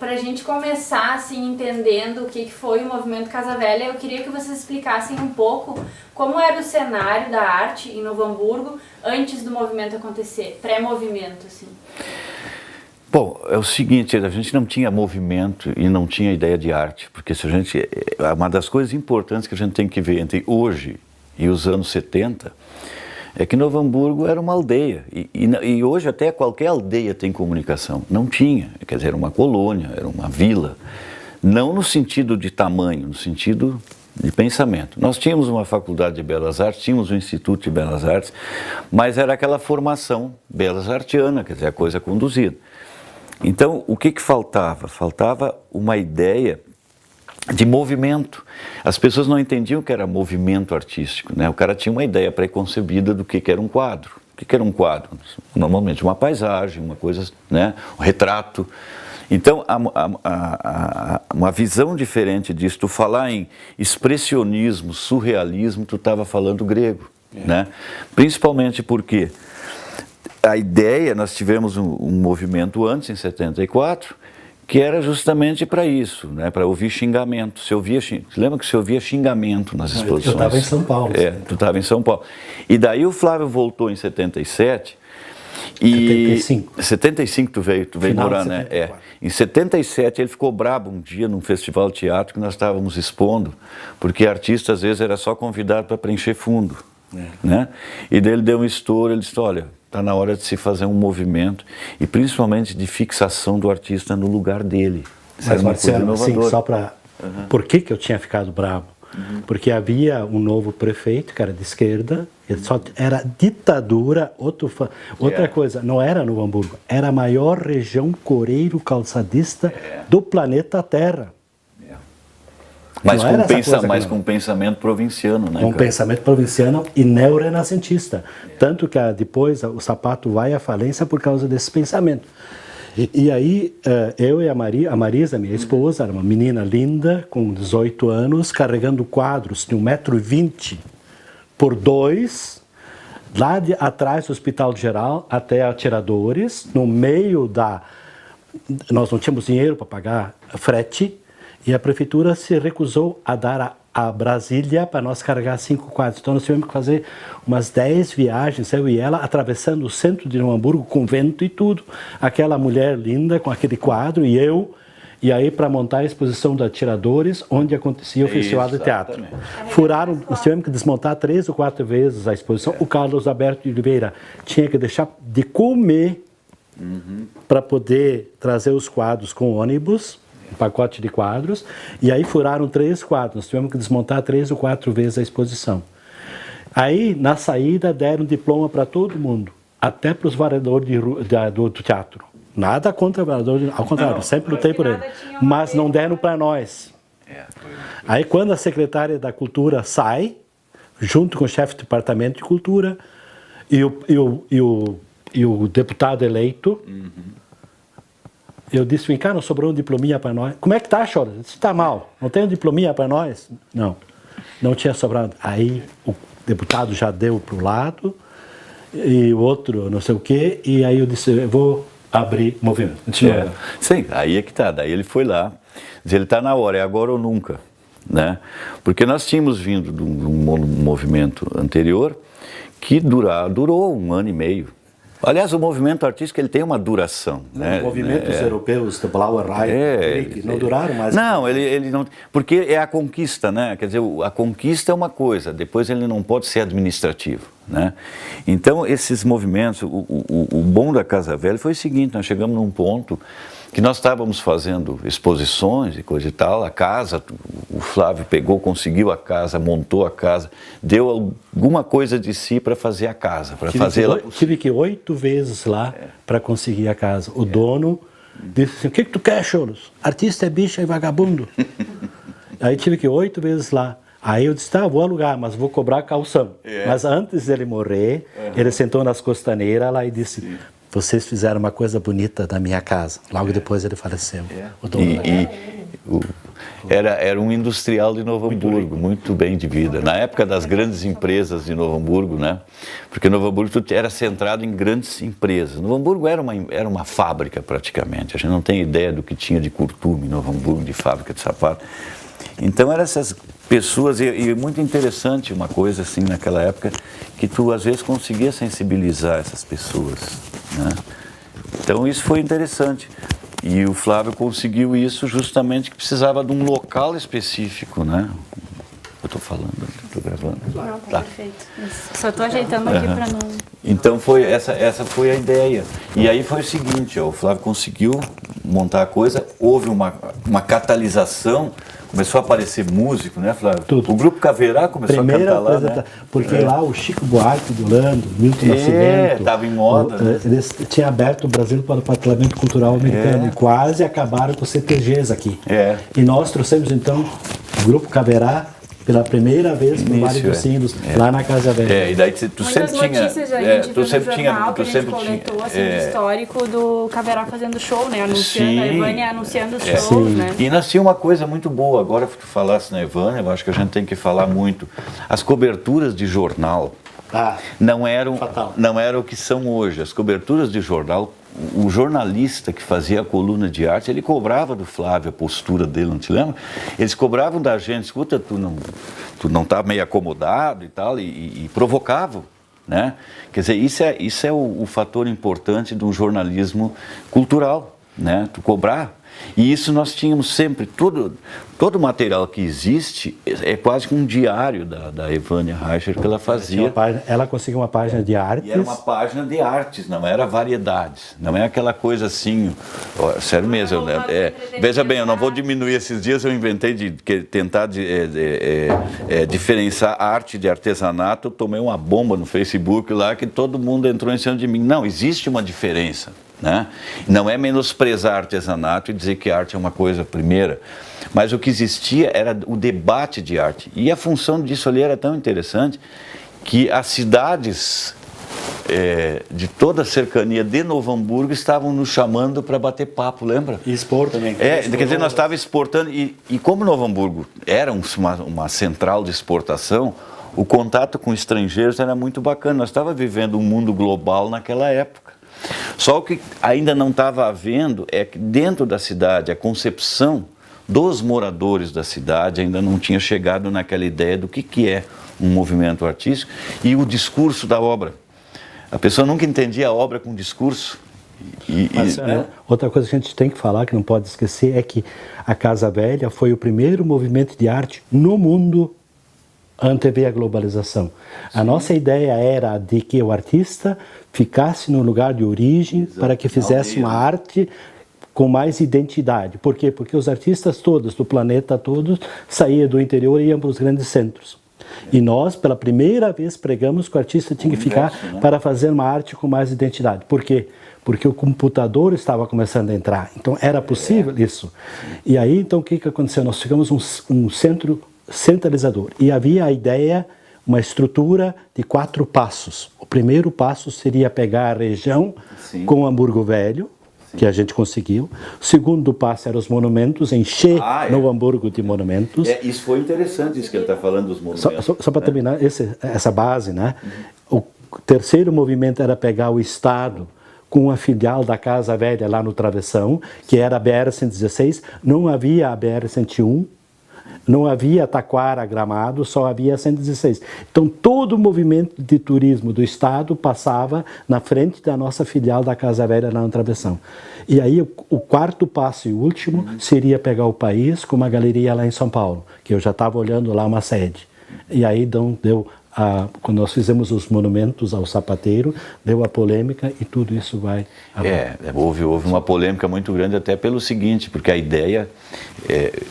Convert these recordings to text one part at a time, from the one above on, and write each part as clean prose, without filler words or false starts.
Pra gente começar, assim, entendendo o que foi o movimento Casa Velha, eu queria que vocês explicassem um pouco como era o cenário da arte em Novo Hamburgo antes do movimento acontecer, pré-movimento, assim. Bom, é o seguinte, a gente não tinha movimento e não tinha ideia de arte, porque se a gente, uma das coisas importantes que a gente tem que ver entre hoje e os anos 70 é que Novo Hamburgo era uma aldeia, e hoje até qualquer aldeia tem comunicação. Não tinha, quer dizer, era uma colônia, era uma vila, não no sentido de tamanho, no sentido de pensamento. Nós tínhamos uma faculdade de belas artes, tínhamos um instituto de belas artes, mas era aquela formação belas artiana, quer dizer, a coisa conduzida. Então, o que faltava? Faltava uma ideia de movimento. As pessoas não entendiam o que era movimento artístico, né? O cara tinha uma ideia pré-concebida do que era um quadro. O que era um quadro? Normalmente uma paisagem, uma coisa, né? Um retrato. Então, uma visão diferente disso, tu falar em expressionismo, surrealismo, tu estava falando grego, né? Principalmente porque a ideia, nós tivemos um movimento antes, em 74, que era justamente para isso, né? Para ouvir xingamento. Você lembra que você ouvia xingamento nas exposições? Eu estava em São Paulo. Tu estava em São Paulo. E daí o Flávio voltou em 77 e... 75. 75 tu veio morar, né? Em 77 ele ficou brabo um dia num festival de teatro que nós estávamos expondo, porque artista às vezes era só convidado para preencher fundo, né? E daí ele deu um estouro, ele disse, olha, está na hora de se fazer um movimento e principalmente de fixação do artista no lugar dele. Mas Marcelo, assim, só para... Por que eu tinha ficado bravo? Porque havia um novo prefeito, que era de esquerda, ele só era ditadura, outra coisa, não era Novo Hamburgo, era a maior região coreiro-calçadista do planeta Terra. Mas com pensamento provinciano, né? Com pensamento provinciano e neo-renascentista. Tanto que depois o sapato vai à falência por causa desse pensamento. E aí, eu e a Marisa, minha esposa, era uma menina linda, com 18 anos, carregando quadros de 1,20 m por 2, lá atrás do Hospital Geral, até Atiradores, no meio da... Nós não tínhamos dinheiro para pagar frete, e a prefeitura se recusou a dar a Brasília para nós carregar 5 quadros. Então nós tivemos que fazer umas 10 viagens, eu e ela, atravessando o centro de Novo Hamburgo, com vento e tudo. Aquela mulher linda com aquele quadro e eu, e aí para montar a exposição de Atiradores, onde acontecia o Festival de Teatro. Nós tivemos que desmontar 3 ou 4 vezes a exposição. O Carlos Alberto de Oliveira tinha que deixar de comer para poder trazer os quadros com ônibus, um pacote de quadros, e aí furaram 3 quadros. Nós tivemos que desmontar 3 ou 4 vezes a exposição. Aí, na saída, deram diploma para todo mundo, até para os variadores do teatro. Nada contra o variador, ao contrário, sempre lutei por ele. Mas não deram para nós. Aí, quando a secretária da Cultura sai, junto com o chefe do departamento de Cultura e o deputado eleito, eu disse, vem cá, não sobrou um diplominha para nós. Como é que tá, Chora? Está mal. Não tem um diplominha para nós? Não tinha sobrado. Aí o deputado já deu para o lado, e o outro não sei o quê, e aí eu disse, eu vou abrir movimento. Sim, aí é que tá. Daí ele foi lá, diz, ele está na hora, é agora ou nunca, né? Porque nós tínhamos vindo de um movimento anterior que durou 1 ano e meio. Aliás, o movimento artístico ele tem uma duração, né? Movimentos europeus, de Blauer Reich, não duraram mais. Não, ele não, porque é a conquista, né? Quer dizer, a conquista é uma coisa, depois ele não pode ser administrativo, né? Então, esses movimentos, o bom da Casa Velha foi o seguinte, nós chegamos num ponto que nós estávamos fazendo exposições e coisa e tal, a casa, o Flávio conseguiu a casa, montou a casa, deu alguma coisa de si para fazer a casa, para fazer ela... Tive que ir 8 vezes lá para conseguir a casa. O dono disse assim, o que tu quer, Choros? Artista é bicha e vagabundo. Aí tive que ir 8 vezes lá. Aí eu disse, tá, vou alugar, mas vou cobrar calção. Mas antes dele morrer, ele sentou nas costaneiras lá e disse... vocês fizeram uma coisa bonita da minha casa. Logo depois ele faleceu. O dono da Era um industrial de Novo Hamburgo, muito bem de vida. Na época das grandes empresas de Novo Hamburgo, né? Porque Novo Hamburgo era centrado em grandes empresas. Novo Hamburgo era uma fábrica praticamente. A gente não tem ideia do que tinha de curtume em Novo Hamburgo, de fábrica de sapato. Então eram essas pessoas, e muito interessante uma coisa assim naquela época, que tu às vezes conseguia sensibilizar essas pessoas, né? Então isso foi interessante. E o Flávio conseguiu isso justamente que precisava de um local específico, né? Eu estou falando, estou gravando. Não, tá perfeito. Só estou ajeitando aqui para não... Então essa foi a ideia. E aí foi o seguinte, ó, o Flávio conseguiu montar a coisa, houve uma catalisação, começou a aparecer músico, né, Flávio? Tudo. O Grupo Caverá começou a cantar lá, né? Porque lá o Chico Buarque de Holanda, o Milton Nascimento... estava em moda. Eles tinham aberto o Brasil para o Parlamento Cultural Americano e quase acabaram com os CTGs aqui. E nós trouxemos, então, o Grupo Caverá pela primeira vez no Vale dos Sinos, lá na Casa Velha. E daí tu sempre tinha... notícias a gente viu no jornal que a gente coletou, assim, o histórico do Caverá fazendo show, né? Anunciando, a Evânia anunciando os shows, né? E nascia uma coisa muito boa, agora que tu falasse na Evânia, eu acho que a gente tem que falar muito. As coberturas de jornal não eram o que são hoje. As coberturas de jornal, o jornalista que fazia a coluna de arte, ele cobrava do Flávio a postura dele, não te lembra? Eles cobravam da gente, escuta, tu não tá meio acomodado e tal, e provocavam, né? Quer dizer, isso é o fator importante de um jornalismo cultural, né? Tu cobrar. E isso nós tínhamos sempre, todo o material que existe é quase que um diário da Evânia Reicher que ela fazia. Ela conseguiu uma página de artes. E era uma página de artes, não era variedades, não é aquela coisa assim, sério mesmo. Veja bem, eu não vou diminuir esses dias, eu inventei de tentar diferenciar arte de artesanato, eu tomei uma bomba no Facebook lá que todo mundo entrou em cima de mim. Não, existe uma diferença. Né? Não é menosprezar artesanato e dizer que arte é uma coisa primeira, mas o que existia era o debate de arte, e a função disso ali era tão interessante que as cidades de toda a cercania de Novo Hamburgo estavam nos chamando para bater papo, lembra? E expor também. Quer dizer, nós estávamos exportando, e como Novo Hamburgo era uma central de exportação, o contato com estrangeiros era muito bacana. Nós estávamos vivendo um mundo global naquela época. Só o que ainda não estava havendo é que dentro da cidade a concepção dos moradores da cidade ainda não tinha chegado naquela ideia do que é um movimento artístico e o discurso da obra. A pessoa nunca entendia a obra com discurso. Outra coisa que a gente tem que falar, que não pode esquecer, é que a Casa Velha foi o primeiro movimento de arte no mundo antever a globalização. A nossa ideia era de que o artista ficasse no lugar de origem para que fizesse uma arte com mais identidade. Por quê? Porque os artistas todos, do planeta todos, saíam do interior e iam para os grandes centros. E nós, pela primeira vez, pregamos que o artista tinha que ficar para fazer uma arte com mais identidade. Por quê? Porque o computador estava começando a entrar. Então, era possível isso. E aí, então, o que aconteceu? Nós ficamos um centro centralizador. E havia a ideia, uma estrutura de 4 passos. O primeiro passo seria pegar a região com Hamburgo Velho, que a gente conseguiu. O segundo passo era os monumentos, encher Novo Hamburgo de monumentos. Isso foi interessante, isso que ele está falando dos monumentos. Só para terminar, essa base, né? O terceiro movimento era pegar o Estado com a filial da Casa Velha lá no Travessão, que era a BR-116. Não havia a BR-101. Não havia Taquara, Gramado, só havia 116. Então, todo o movimento de turismo do Estado passava na frente da nossa filial da Casa Velha lá no Travessão. E aí, o quarto passo e último seria pegar o país com uma galeria lá em São Paulo, que eu já estava olhando lá uma sede. E aí, quando nós fizemos os monumentos ao sapateiro, deu a polêmica e tudo isso vai... Houve uma polêmica muito grande até pelo seguinte, porque a ideia,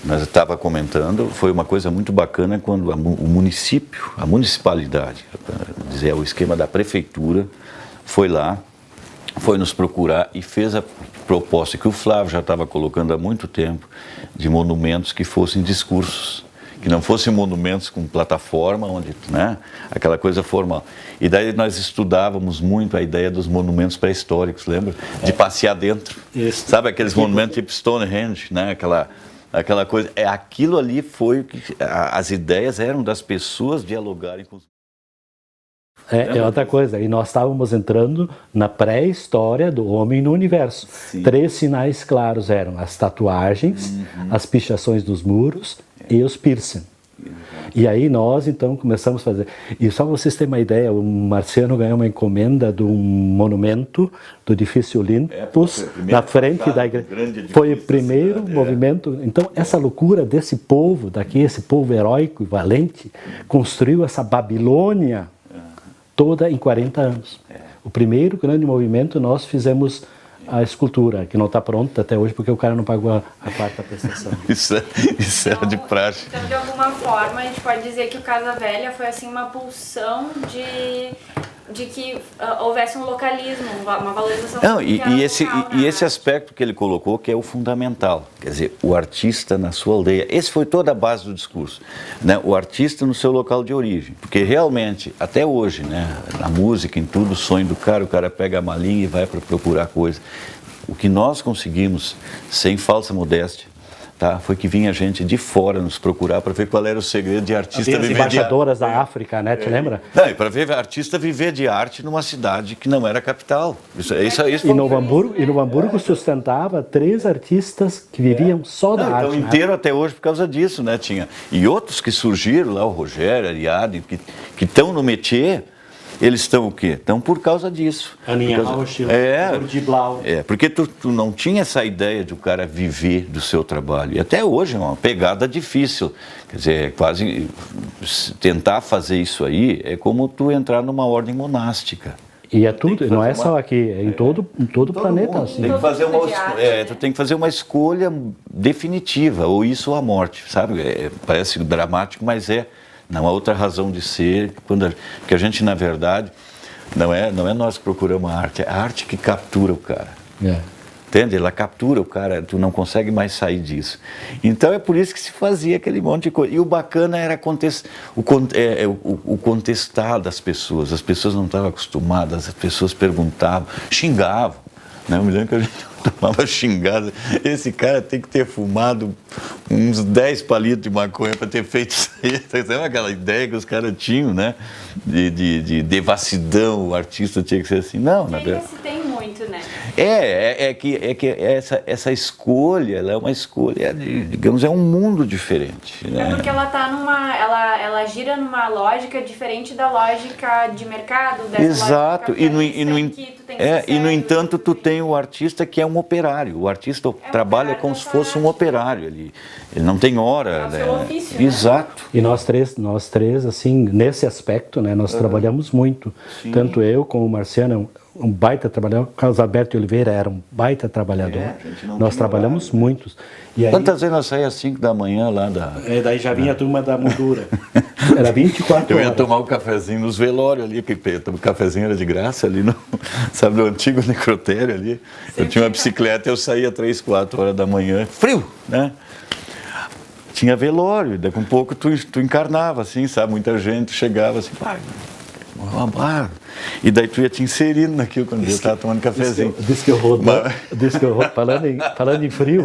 nós estava comentando, foi uma coisa muito bacana quando o município, a municipalidade, dizer, o esquema da prefeitura, foi lá, foi nos procurar e fez a proposta que o Flávio já estava colocando há muito tempo, de monumentos que fossem discursos, que não fossem monumentos com plataforma, onde, né, aquela coisa formal. E daí nós estudávamos muito a ideia dos monumentos pré-históricos, lembra? De passear dentro. Isso. Sabe aqueles monumentos tipo Stonehenge, né? Aquela coisa. Aquilo ali foi o que as ideias eram das pessoas dialogarem com os... É outra coisa, e nós estávamos entrando na pré-história do homem no universo. Sim. 3 sinais claros eram as tatuagens, as pichações dos muros e os piercing. E aí nós então começamos a fazer. E só para vocês terem uma ideia, o Marciano ganhou uma encomenda de um monumento do edifício Olympus, na frente da igreja. Foi o primeiro movimento. Então essa loucura desse povo daqui, esse povo heróico e valente, construiu essa Babilônia toda em 40 anos. O primeiro grande movimento nós fizemos a escultura, que não está pronta até hoje porque o cara não pagou a quarta prestação. Isso era de praxe. Então, de alguma forma, a gente pode dizer que o Casa Velha foi assim uma pulsão de que houvesse um localismo, uma valorização. Não, e esse aspecto que ele colocou, que é o fundamental, quer dizer, o artista na sua aldeia. Esse foi toda a base do discurso, né? O artista no seu local de origem, porque realmente, até hoje, né, na música, em tudo, o sonho do cara, o cara pega a malinha e vai para procurar coisa. O que nós conseguimos, sem falsa modéstia, tá, foi que vinha gente de fora nos procurar para ver qual era o segredo de artista Havia as viver de arte. embaixadoras da África, né? Te lembra? Não, e para ver artista viver de arte numa cidade que não era capital. Isso E Novo Hamburgo sustentava 3 artistas que viviam só da arte. Então, inteiro até hoje por causa disso, né? Tinha. E outros que surgiram lá, o Rogério, a Ariadne, que estão no métier, eles estão o quê? Estão por causa disso. Aninha Rauch, Urdi Blau. Porque tu não tinha essa ideia de o cara viver do seu trabalho. E até hoje é uma pegada difícil. Quer dizer, quase tentar fazer isso aí é como tu entrar numa ordem monástica. E é tudo, não é só aqui, é em todo o planeta. Assim. Tem que fazer tu tem que fazer uma escolha definitiva, ou isso ou a morte, sabe? Parece dramático, mas é. Não há outra razão de ser, que a gente, na verdade, não é nós que procuramos a arte, é a arte que captura o cara. Entende? Ela captura o cara, tu não consegue mais sair disso. Então é por isso que se fazia aquele monte de coisa. E o bacana era o contestar das pessoas. As pessoas não estavam acostumadas, as pessoas perguntavam, xingavam. Né? Eu me lembro que a gente tomava xingada. Esse cara tem que ter fumado uns 10 palitos de maconha para ter feito isso aí. Sabe aquela ideia que os caras tinham, né? De devassidão, o artista tinha que ser assim. Não, na verdade. Se tem muito, né? É que essa escolha, ela é uma escolha, digamos, é um mundo diferente. Né? É porque ela tá ela gira numa lógica diferente da lógica de mercado, dessa Exato, lógica e no entanto tu tem o artista que é um operário. O artista trabalha como se fosse um operário. Ele não tem hora. É o seu ofício, né? Exato. E nós três, assim, nesse aspecto, né, nós trabalhamos muito. Sim. Tanto eu como o Marciano, um baita trabalhador. O Carlos Alberto Oliveira era um baita trabalhador. Nós trabalhamos muitos. E aí, quantas vezes nós saímos às 5 da manhã lá da... daí já vinha a turma da moldura. Era 24 horas. Eu ia tomar um cafezinho nos velórios ali, que o cafezinho era de graça ali, sabe, no antigo necrotério ali. Eu tinha uma bicicleta, eu saía 3, 4 horas da manhã, frio, né? Tinha velório, daqui a um pouco tu encarnava, assim, sabe? Muita gente chegava assim, pai, e daí tu ia te inserindo naquilo quando eu estava tomando cafezinho. Diz que eu falando em frio,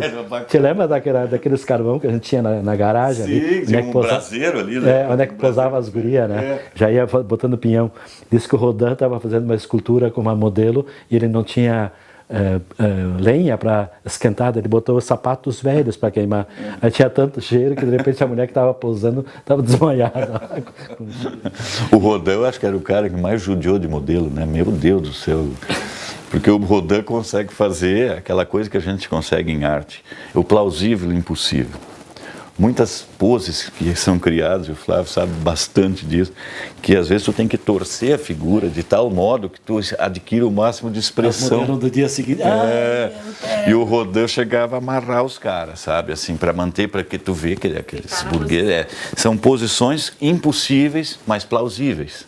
te lembra daqueles carvão que a gente tinha na garagem? Sim, ali? tinha um braseiro ali, né? Onde é que posava as gurias, né? Já ia botando pinhão. Diz que o Rodin estava fazendo uma escultura com uma modelo e ele não tinha lenha para esquentar, ele botou os sapatos velhos para queimar. Aí tinha tanto cheiro que de repente a mulher que estava pousando estava desmaiada. O Rodin, eu acho que era o cara que mais judiou de modelo, né? Meu Deus do céu. Porque o Rodin consegue fazer aquela coisa que a gente consegue em arte, o plausível e o impossível. Muitas poses que são criadas, e o Flávio sabe bastante disso, que às vezes tu tem que torcer a figura de tal modo que tu adquire o máximo de expressão. Do dia seguinte. E o Rodin chegava a amarrar os caras, sabe, assim, para manter, para que tu vê que aqueles burgueses são posições impossíveis, mas plausíveis.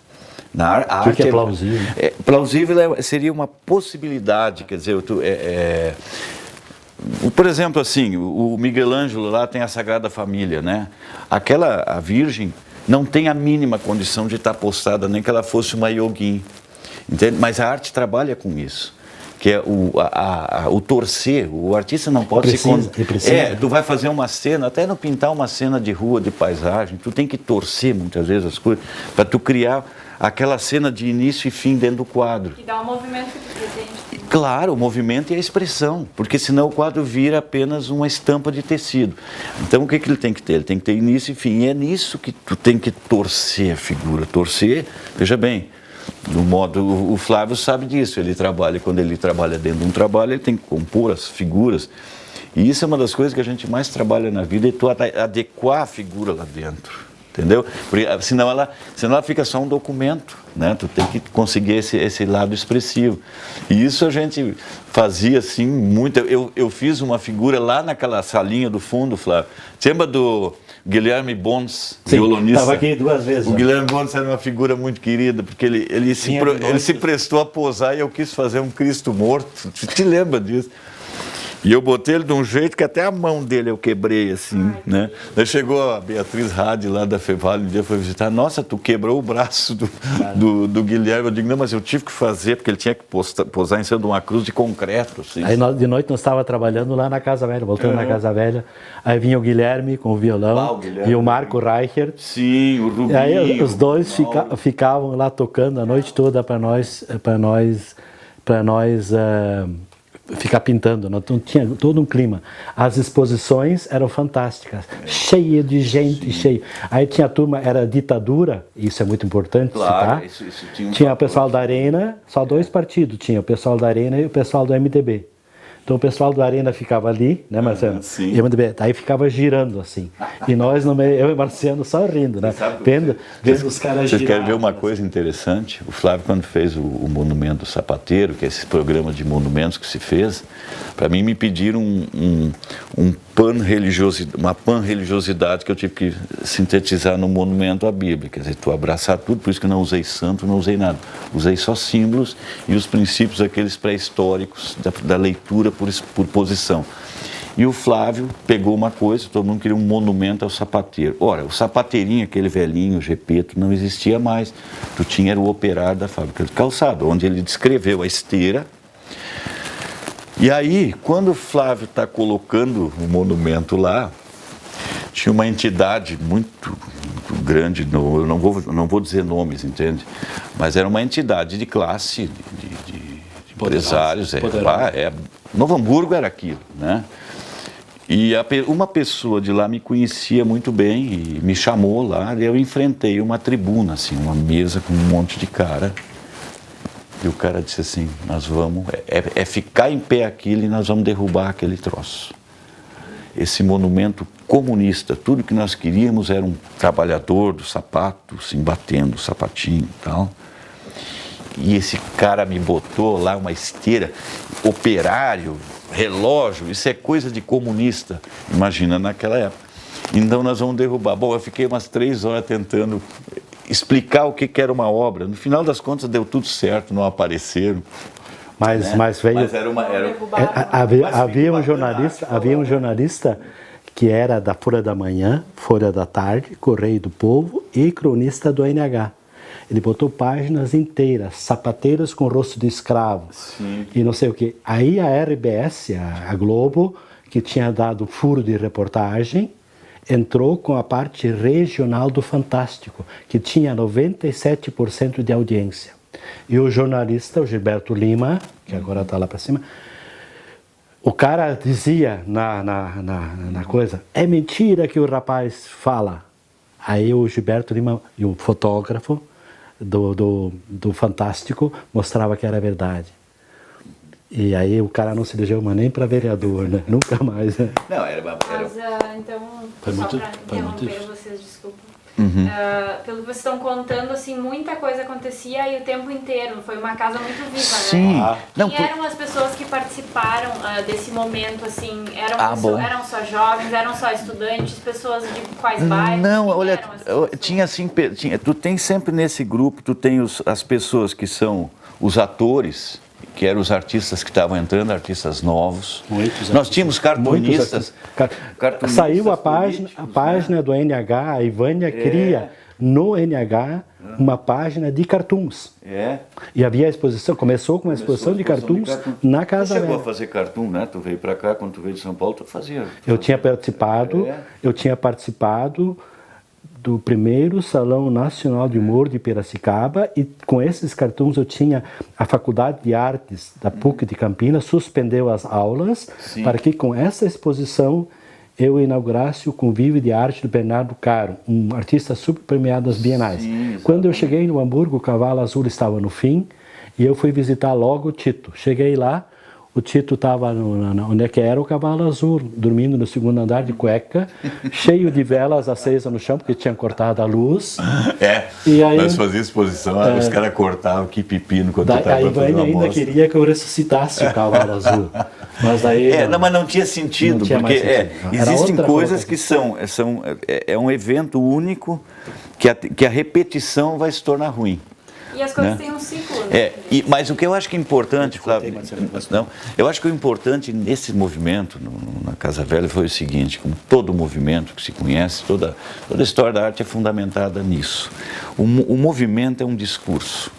Na arte, o que é plausível? Plausível seria uma possibilidade, quer dizer, Por exemplo, assim, o Miguel Ângelo lá tem a Sagrada Família, né? A Virgem não tem a mínima condição de estar postada, nem que ela fosse uma yogin, entende? Mas a arte trabalha com isso, que é o torcer. O artista não pode tu vai fazer uma cena, até no pintar uma cena de rua, de paisagem, tu tem que torcer muitas vezes as coisas para tu criar aquela cena de início e fim dentro do quadro. E dá o movimento que tu pretende. Claro, o movimento e a expressão, porque senão o quadro vira apenas uma estampa de tecido. Então o que ele tem que ter? Ele tem que ter início e fim. E é nisso que tu tem que torcer a figura. Torcer, veja bem, no modo, o Flávio sabe disso, quando ele trabalha dentro de um trabalho, ele tem que compor as figuras. E isso é uma das coisas que a gente mais trabalha na vida, é tu adequar a figura lá dentro. Entendeu? Porque, senão ela fica só um documento, né? Tu tem que conseguir esse lado expressivo. E isso a gente fazia assim muito. Eu fiz uma figura lá naquela salinha do fundo, Flávio. Você lembra do Guilherme Bons, violonista? Estava aqui 2 vezes. O Guilherme Bons era uma figura muito querida, porque ele se prestou a posar e eu quis fazer um Cristo morto. Tu te lembra disso? E eu botei ele de um jeito que até a mão dele eu quebrei, assim, né? Daí chegou a Beatriz Rade lá da Fevale, um dia foi visitar. Nossa, tu quebrou o braço do Guilherme. Eu digo, não, mas eu tive que fazer, porque ele tinha que posar em cima de uma cruz de concreto, assim. Aí de noite nós estávamos trabalhando lá na Casa Velha, voltando na Casa Velha. Aí vinha o Guilherme com o violão e o Marco Reichert. Sim, o Rubinho. E aí os dois ficavam lá tocando a noite toda para nós ficar pintando, então tinha todo um clima. As exposições eram fantásticas, cheia de gente, cheio. Aí tinha a turma, era ditadura, isso é muito importante citar. Isso tinha o pessoal da Arena, só 2 partidos, tinha o pessoal da Arena e o pessoal do MDB. Então o pessoal da Arena ficava ali, né, Marciano? Sim. E o MDB, aí ficava girando assim. E nós, no meio, eu e o Marciano só rindo, né? Vendo os caras girando. Vocês querem ver uma coisa interessante? O Flávio, quando fez o Monumento do Sapateiro, que é esse programa de monumentos que se fez, para mim me pediram uma pan-religiosidade que eu tive que sintetizar no monumento à Bíblia. Quer dizer, tu abraçar tudo, por isso que eu não usei santo, não usei nada. Usei só símbolos e os princípios aqueles pré-históricos da leitura por posição. E o Flávio pegou uma coisa, todo mundo queria um monumento ao sapateiro. Ora, o sapateirinho, aquele velhinho, Gepeto, não existia mais. Tu tinha era o operário da fábrica de calçado, onde ele descreveu a esteira. E aí, quando o Flávio está colocando o monumento lá, tinha uma entidade muito grande, eu não vou dizer nomes, entende? Mas era uma entidade de classe, de empresários. Novo Hamburgo era aquilo, né? E uma pessoa de lá me conhecia muito bem e me chamou lá, e eu enfrentei uma tribuna, assim, uma mesa com um monte de cara. E o cara disse assim, nós vamos, ficar em pé aquilo e nós vamos derrubar aquele troço. Esse monumento comunista, tudo que nós queríamos era um trabalhador do sapato, assim, batendo o sapatinho e tal. E esse cara me botou lá uma esteira, operário, relógio, isso é coisa de comunista, imagina naquela época. Então nós vamos derrubar. Bom, eu fiquei umas 3 horas tentando explicar o que era uma obra. No final das contas deu tudo certo, não apareceram. Mas veio. Havia um jornalista que era da Folha da Manhã, Folha da Tarde, Correio do Povo e cronista do NH. Ele botou páginas inteiras, sapateiros com rosto de escravo. Sim. E não sei o quê. Aí a RBS, a Globo, que tinha dado furo de reportagem, entrou com a parte regional do Fantástico, que tinha 97% de audiência. E o jornalista, o Gilberto Lima, que agora está lá para cima, o cara dizia na coisa, é mentira que o rapaz fala. Aí o Gilberto Lima, e o fotógrafo do Fantástico, mostrava que era verdade. E aí o cara não se elegeu mais nem para vereador, né? Nunca mais, né? Não, era... Mas, então, foi só muito, para interromper vocês, desculpa. Uhum. Pelo que vocês estão contando, assim, muita coisa acontecia aí o tempo inteiro. Foi uma casa muito viva, Sim. né? Não, Quem eram as pessoas que participaram desse momento, assim? Eram só jovens, eram só estudantes, pessoas de quais bairros? Não, olha, tinha assim, tu tem sempre nesse grupo, tu tem as pessoas que são os atores que eram os artistas que estavam entrando, artistas novos. Muitos Nós tínhamos cartunistas. Saiu a página do NH, a Ivânia cria no NH uma página de cartoons. E havia a exposição, começou com uma exposição de cartoons na Casa Velha. Tu chegou a fazer cartoon, né? Tu veio para cá, quando tu veio de São Paulo, tu fazia. Eu tinha participado do primeiro Salão Nacional de Humor de Piracicaba, e com esses cartoons eu tinha a Faculdade de Artes da PUC de Campinas suspendeu as aulas para que com essa exposição eu inaugurasse o Convívio de Arte do Bernardo Caro, um artista super premiado nas Bienais. Quando eu cheguei no Hamburgo, o Cavalo Azul estava no fim e eu fui visitar logo o Tito. Cheguei lá, o Tito estava onde é que era o Cavalo Azul, dormindo no segundo andar de cueca, cheio de velas acesas no chão, porque tinha cortado a luz. E aí, nós fazíamos exposição, os caras cortavam, que pepino, quando tu estava fazendo a Ivânia ainda queria que eu ressuscitasse o Cavalo Azul. Mas daí... mas não tinha sentido, porque existem coisas que é um evento único que a repetição vai se tornar ruim. E as coisas têm um ciclo, né? Mas o que eu acho que é importante, Flávio, eu acho que o importante nesse movimento, na Casa Velha, foi o seguinte: como todo movimento que se conhece, toda a história da arte é fundamentada nisso. O movimento é um discurso.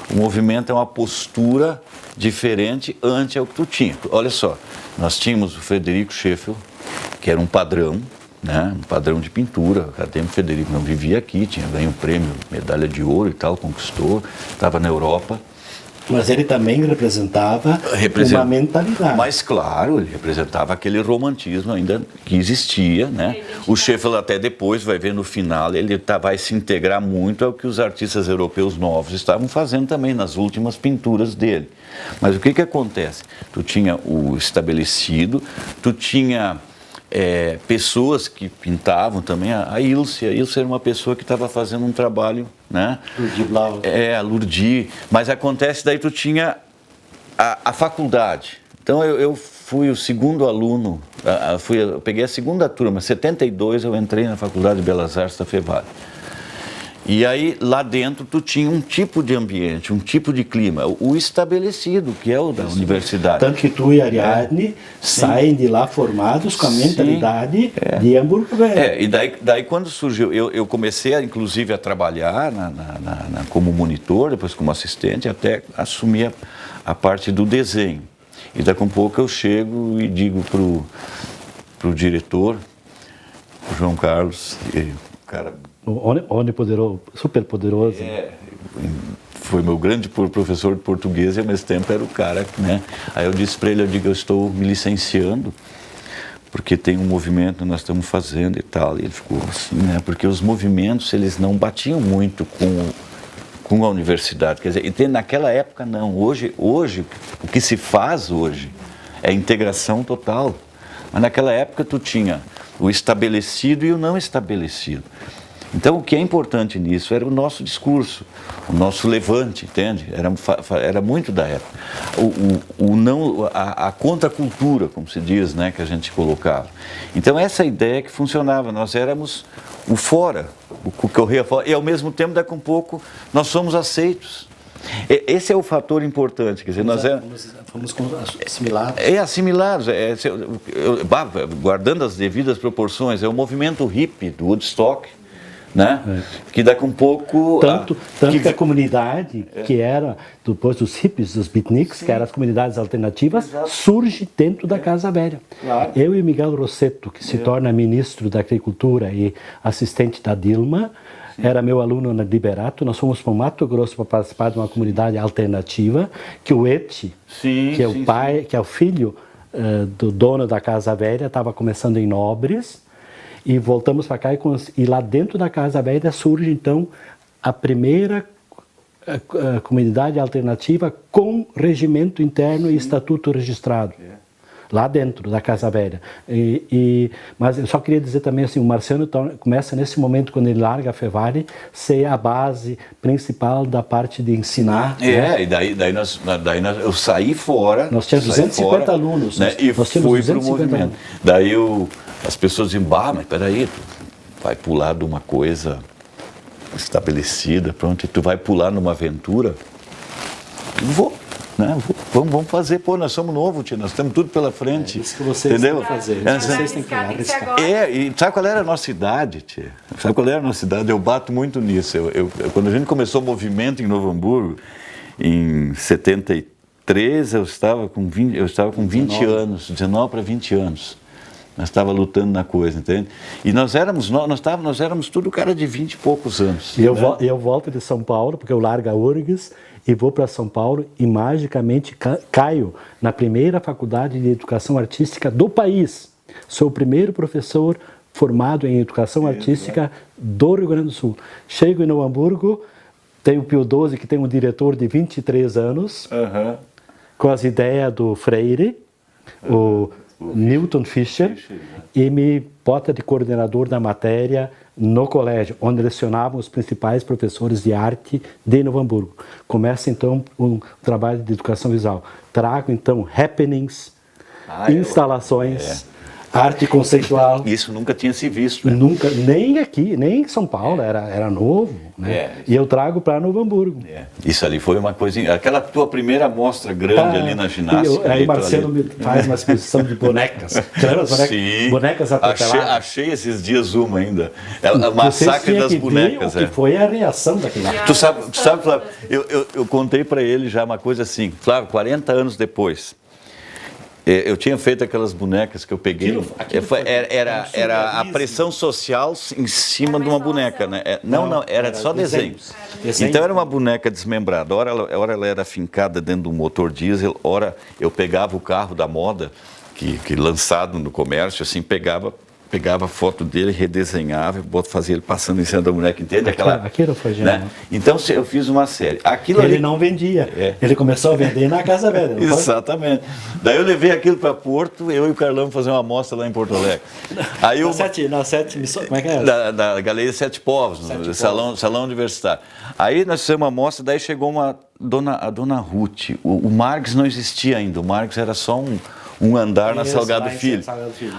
O movimento é uma postura diferente ante ao que tu tinha. Olha só, nós tínhamos o Frederico Scheffel, que era um padrão, né? Um padrão de pintura. O acadêmico Frederico não vivia aqui, tinha ganho um prêmio, medalha de ouro e tal, conquistou, estava na Europa. Mas ele também representava uma mentalidade. Mas claro, ele representava aquele romantismo ainda que existia, né? O Scheffel até depois vai ver no final, ele vai se integrar muito ao que os artistas europeus novos estavam fazendo também nas últimas pinturas dele. Mas o que acontece? Tu tinha o estabelecido, tu tinha pessoas que pintavam também, a Ilse era uma pessoa que estava fazendo um trabalho, né? Lourdes Blau. A Lourdes, mas acontece, daí tu tinha a faculdade. Então eu fui o segundo aluno, eu peguei a segunda turma, 72 eu entrei na Faculdade de Belas Artes da Fevale. E aí, lá dentro, tu tinha um tipo de ambiente, um tipo de clima, o estabelecido, que é o da universidade. Tanto que tu e Ariadne saem de lá formados com a mentalidade de Hamburgo Velho. E daí quando surgiu, eu comecei, inclusive, a trabalhar como monitor, depois como assistente, até assumir a parte do desenho. E daqui a um pouco eu chego e digo pro diretor, o João Carlos, o cara... Poderoso, super poderoso. Foi meu grande professor de português e ao mesmo tempo era o cara, né? Aí eu disse para ele, eu estou me licenciando porque tem um movimento que nós estamos fazendo e tal. E ele ficou assim, né? Porque os movimentos, eles não batiam muito com a universidade. Quer dizer, naquela época não. Hoje, o que se faz hoje é integração total. Mas naquela época tu tinha o estabelecido e o não estabelecido. Então, o que é importante nisso era o nosso discurso, o nosso levante, entende? Era muito da época. A contracultura, como se diz, né, que a gente colocava. Então, essa ideia que funcionava, nós éramos o fora, o que corria fora, e ao mesmo tempo, daqui a um pouco, nós somos aceitos. Esse é o fator importante, quer dizer, fomos assimilados. Assimilados, guardando as devidas proporções, é o movimento hippie do Woodstock, né? Que daqui um pouco... Tanto que a comunidade, que era, depois dos hippies, dos beatniks, que eram as comunidades alternativas, surge dentro da Casa Velha. Claro. Eu e Miguel Rossetto, que se torna ministro da Agricultura e assistente da Dilma, era meu aluno na Liberato, nós fomos para o Mato Grosso para participar de uma comunidade alternativa, que o Eti, que é o pai, que é o filho do dono da Casa Velha, estava começando em Nobres, e voltamos para cá e lá dentro da Casa Velha surge então a primeira comunidade alternativa com regimento interno e estatuto registrado. Lá dentro da Casa Velha. Mas eu só queria dizer também assim, o Marciano começa nesse momento, quando ele larga a Fevale, ser a base principal da parte de ensinar. Né? E daí eu saí fora. Nós tínhamos 250 alunos. Né? E fui para o movimento. Alunos. Daí as pessoas diziam, mas peraí, tu vai pular de uma coisa estabelecida, pronto, e tu vai pular numa aventura. Eu vou. Né? Vamos fazer, pô, nós somos novos, tia, nós temos tudo pela frente. Isso que vocês entendeu? têm que fazer. Vocês têm que arriscar. E sabe qual era a nossa idade, tia? Sabe qual era a nossa idade? Eu bato muito nisso. Quando a gente começou o movimento em Novo Hamburgo, em 73, eu estava com 20 anos, 19 para 20 anos. Nós estávamos lutando na coisa, entende? E nós éramos tudo cara de 20 e poucos anos. E eu volto de São Paulo, porque eu largo a URGS e vou para São Paulo e magicamente caio na primeira faculdade de educação artística do país. Sou o primeiro professor formado em educação artística do Rio Grande do Sul. Chego em Novo Hamburgo, tem o Pio XII, que tem um diretor de 23 anos, com as ideias do Freire, o Newton Fischer, e me bota de coordenador da matéria no colégio, onde lecionavam os principais professores de arte de Novo Hamburgo. Começa então um trabalho de educação visual. Trago então happenings, instalações, arte conceitual. Isso nunca tinha se visto. Né? Nunca, nem aqui, nem em São Paulo, era novo. Né? E eu trago para Novo Hamburgo. Isso ali foi uma coisinha. Aquela tua primeira amostra grande ali na ginástica. Aí Marcelo me faz uma exposição de bonecas. Sim. Bonecas atropeladas. Achei esses dias uma ainda. O massacre das bonecas. Que foi a reação daquilo. Tu sabe, Flávio, eu contei para ele já uma coisa assim. Flávio, 40 anos depois. Eu tinha feito aquelas bonecas que eu peguei. Era a pressão social em cima de uma boneca, né? Não, era só desenho. Então era uma boneca desmembrada. Ora ela era fincada dentro de um motor diesel, ora eu pegava o carro da moda, que lançado no comércio, assim, pegava a foto dele, redesenhava, fazia ele passando em cima da boneca, entende? Aquilo foi genial. Né? Então eu fiz uma série. Ele não vendia, ele começou a vender na Casa Velha. Exatamente. Daí eu levei aquilo para Porto, eu e o Carlão fazer uma amostra lá em Porto Alegre. Aí como é que é? Da Galeria Sete Povos, no salão universitário. Aí nós fizemos uma amostra, daí chegou a dona Ruth. O Marx não existia ainda, o Marx era só um andar na Salgado Filho.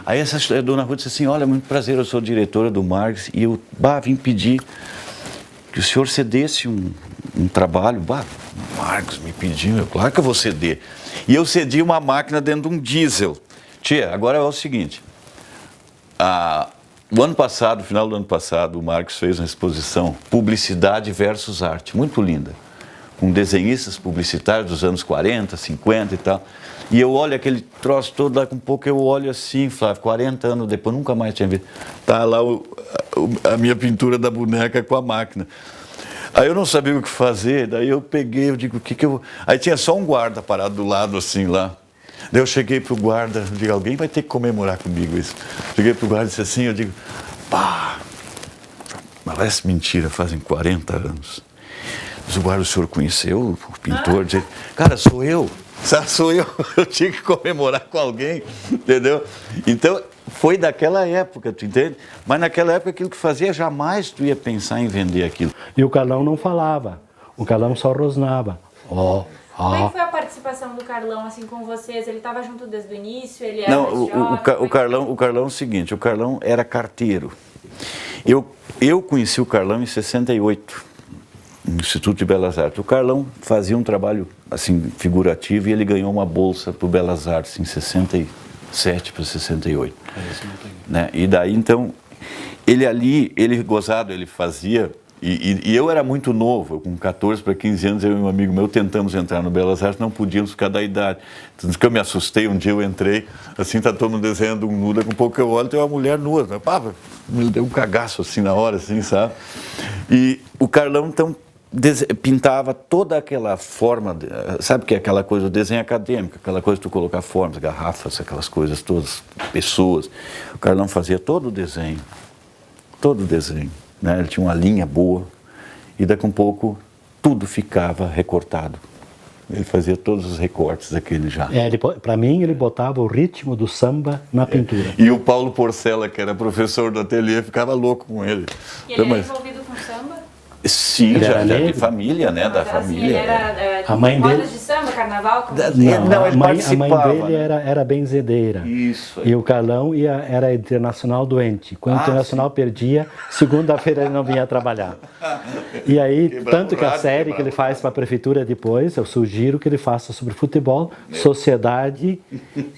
Aí essa dona Ruth disse assim, olha, muito prazer, eu sou diretora do Marx e eu vim pedir que o senhor cedesse um trabalho. O Marx me pediu, claro que eu vou ceder. E eu cedi uma máquina dentro de um diesel. Tia, agora é o seguinte, o ano passado, no final do ano passado, o Marx fez uma exposição Publicidade versus Arte, muito linda, com desenhistas publicitários dos anos 40, 50 e tal. E eu olho aquele troço todo, daqui a pouco eu olho assim, Flávio, 40 anos depois, nunca mais tinha visto. Tá lá a minha pintura da boneca com a máquina. Aí eu não sabia o que fazer, daí eu peguei, eu digo, o que que eu vou... Aí tinha só um guarda parado do lado, assim, lá. Daí eu cheguei pro guarda, eu digo, alguém vai ter que comemorar comigo isso. Cheguei pro guarda e disse assim, eu digo, mas parece mentira, fazem 40 anos. Mas o guarda, o senhor conheceu o pintor? Disse, cara, sou eu. Sou eu tinha que comemorar com alguém, entendeu? Então, foi daquela época, tu entende? Mas naquela época, aquilo que fazia, jamais tu ia pensar em vender aquilo. E o Carlão não falava, o Carlão só rosnava. Como é que foi a participação do Carlão, assim, com vocês? Ele estava junto desde o início? Ele era o Carlão é o seguinte, o Carlão era carteiro. Eu conheci o Carlão em 68. No Instituto de Belas Artes. O Carlão fazia um trabalho assim figurativo e ele ganhou uma bolsa para o Belas Artes em 67 para 68. Né? E daí então, ele gozado, ele fazia, e eu era muito novo, com 14 para 15 anos, eu e um amigo meu tentamos entrar no Belas Artes, não podíamos por causa da idade. Então, que eu me assustei, um dia eu entrei, assim, tá todo mundo desenhando um nu, daqui a pouco eu olho, tem uma mulher nua, né? Me deu um cagaço assim na hora, assim, sabe? E o Carlão, então, pintava toda aquela forma, sabe que é aquela coisa do desenho acadêmico, aquela coisa de tu colocar formas, garrafas, aquelas coisas todas, pessoas. O Carlão fazia todo o desenho, né? Ele tinha uma linha boa e daqui a um pouco tudo ficava recortado. Ele fazia todos os recortes daquele já. Para mim, ele botava o ritmo do samba na pintura. E o Paulo Porcela, que era professor do ateliê, ficava louco com ele. E ele era envolvido com samba? Sim, já de família, né? Da família. Ele era a mãe dele, de samba carnaval? Como é? Não, ele a mãe participava, dele era benzedeira. Isso. E o Carlão era internacional doente. Quando o internacional perdia, segunda-feira ele não vinha trabalhar. E aí, tanto que a série que ele faz para a prefeitura depois, eu sugiro que ele faça sobre futebol, sociedade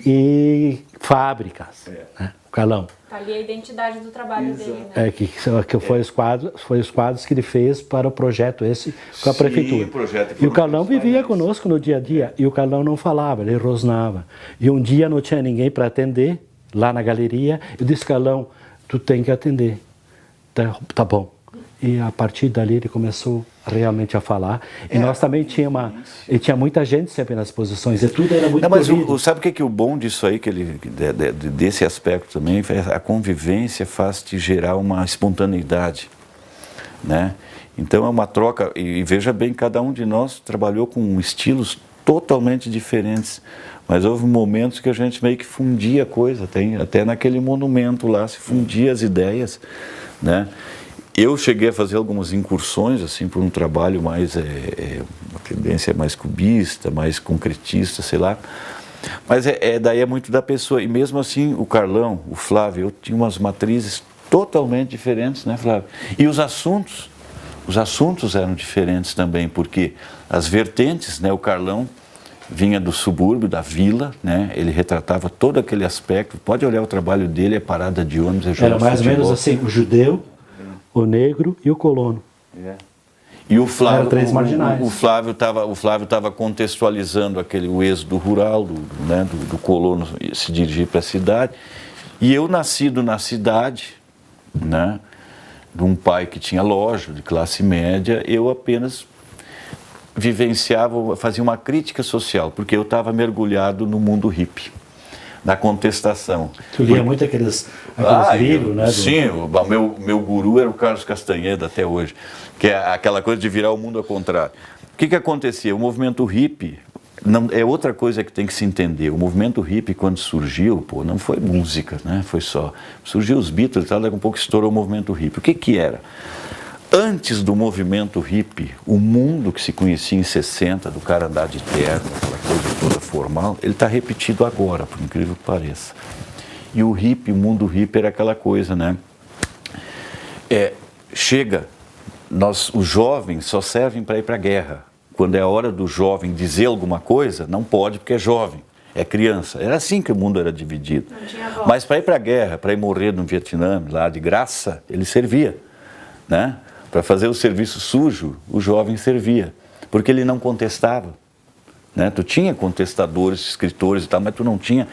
e fábricas. Né? O Carlão. Tá ali a identidade do trabalho dele, né? Que foi os quadros que ele fez para o projeto esse com a prefeitura. O projeto E o Carlão vivia conosco no dia a dia. E o Carlão não falava, ele rosnava. E um dia não tinha ninguém para atender, lá na galeria. Eu disse, Carlão, tu tem que atender. Tá bom. E a partir dali ele começou realmente a falar. E nós também tinha muita gente sempre nas exposições. E tudo era muito Não, mas corrido. sabe o que é o bom disso aí, desse aspecto também? A convivência faz te gerar uma espontaneidade, né? Então é uma troca, e veja bem, cada um de nós trabalhou com estilos totalmente diferentes, mas houve momentos que a gente meio que fundia a coisa, até naquele monumento lá se fundia as ideias, né? Eu cheguei a fazer algumas incursões, assim, por um trabalho mais, uma tendência mais cubista, mais concretista, sei lá. Mas daí é muito da pessoa. E mesmo assim, o Carlão, o Flávio, eu tinha umas matrizes totalmente diferentes, né, Flávio? E os assuntos eram diferentes também, porque as vertentes, né, o Carlão vinha do subúrbio, da vila, né? Ele retratava todo aquele aspecto. Pode olhar o trabalho dele, a parada de ônibus. Era mais ou menos assim, o judeu, o negro e o colono. E o Flávio, eram três marginais. O Flávio estava contextualizando o êxodo rural, do colono se dirigir para a cidade. E eu, nascido na cidade, né, de um pai que tinha loja, de classe média, eu apenas vivenciava, fazia uma crítica social, porque eu estava mergulhado no mundo hippie, da contestação. Tu lia muito aqueles livros, né? Sim, o meu guru era o Carlos Castanheda até hoje, que é aquela coisa de virar o mundo ao contrário. O que acontecia? O movimento hippie, é outra coisa que tem que se entender. O movimento hippie, quando surgiu, não foi música, né? Surgiu os Beatles e tal, daqui a pouco estourou o movimento hippie. O que era? Antes do movimento hippie, o mundo que se conhecia em 60, do cara andar de terno, aquela coisa toda formal, ele está repetido agora, por incrível que pareça. E o mundo hippie era aquela coisa, né? Os jovens só servem para ir para a guerra. Quando é a hora do jovem dizer alguma coisa, não pode porque é jovem, é criança. Era assim que o mundo era dividido. Mas para ir para a guerra, para ir morrer no Vietnã, lá de graça, ele servia, né? Para fazer o serviço sujo, o jovem servia, porque ele não contestava, né? Tu tinha contestadores, escritores e tal, mas tu não tinha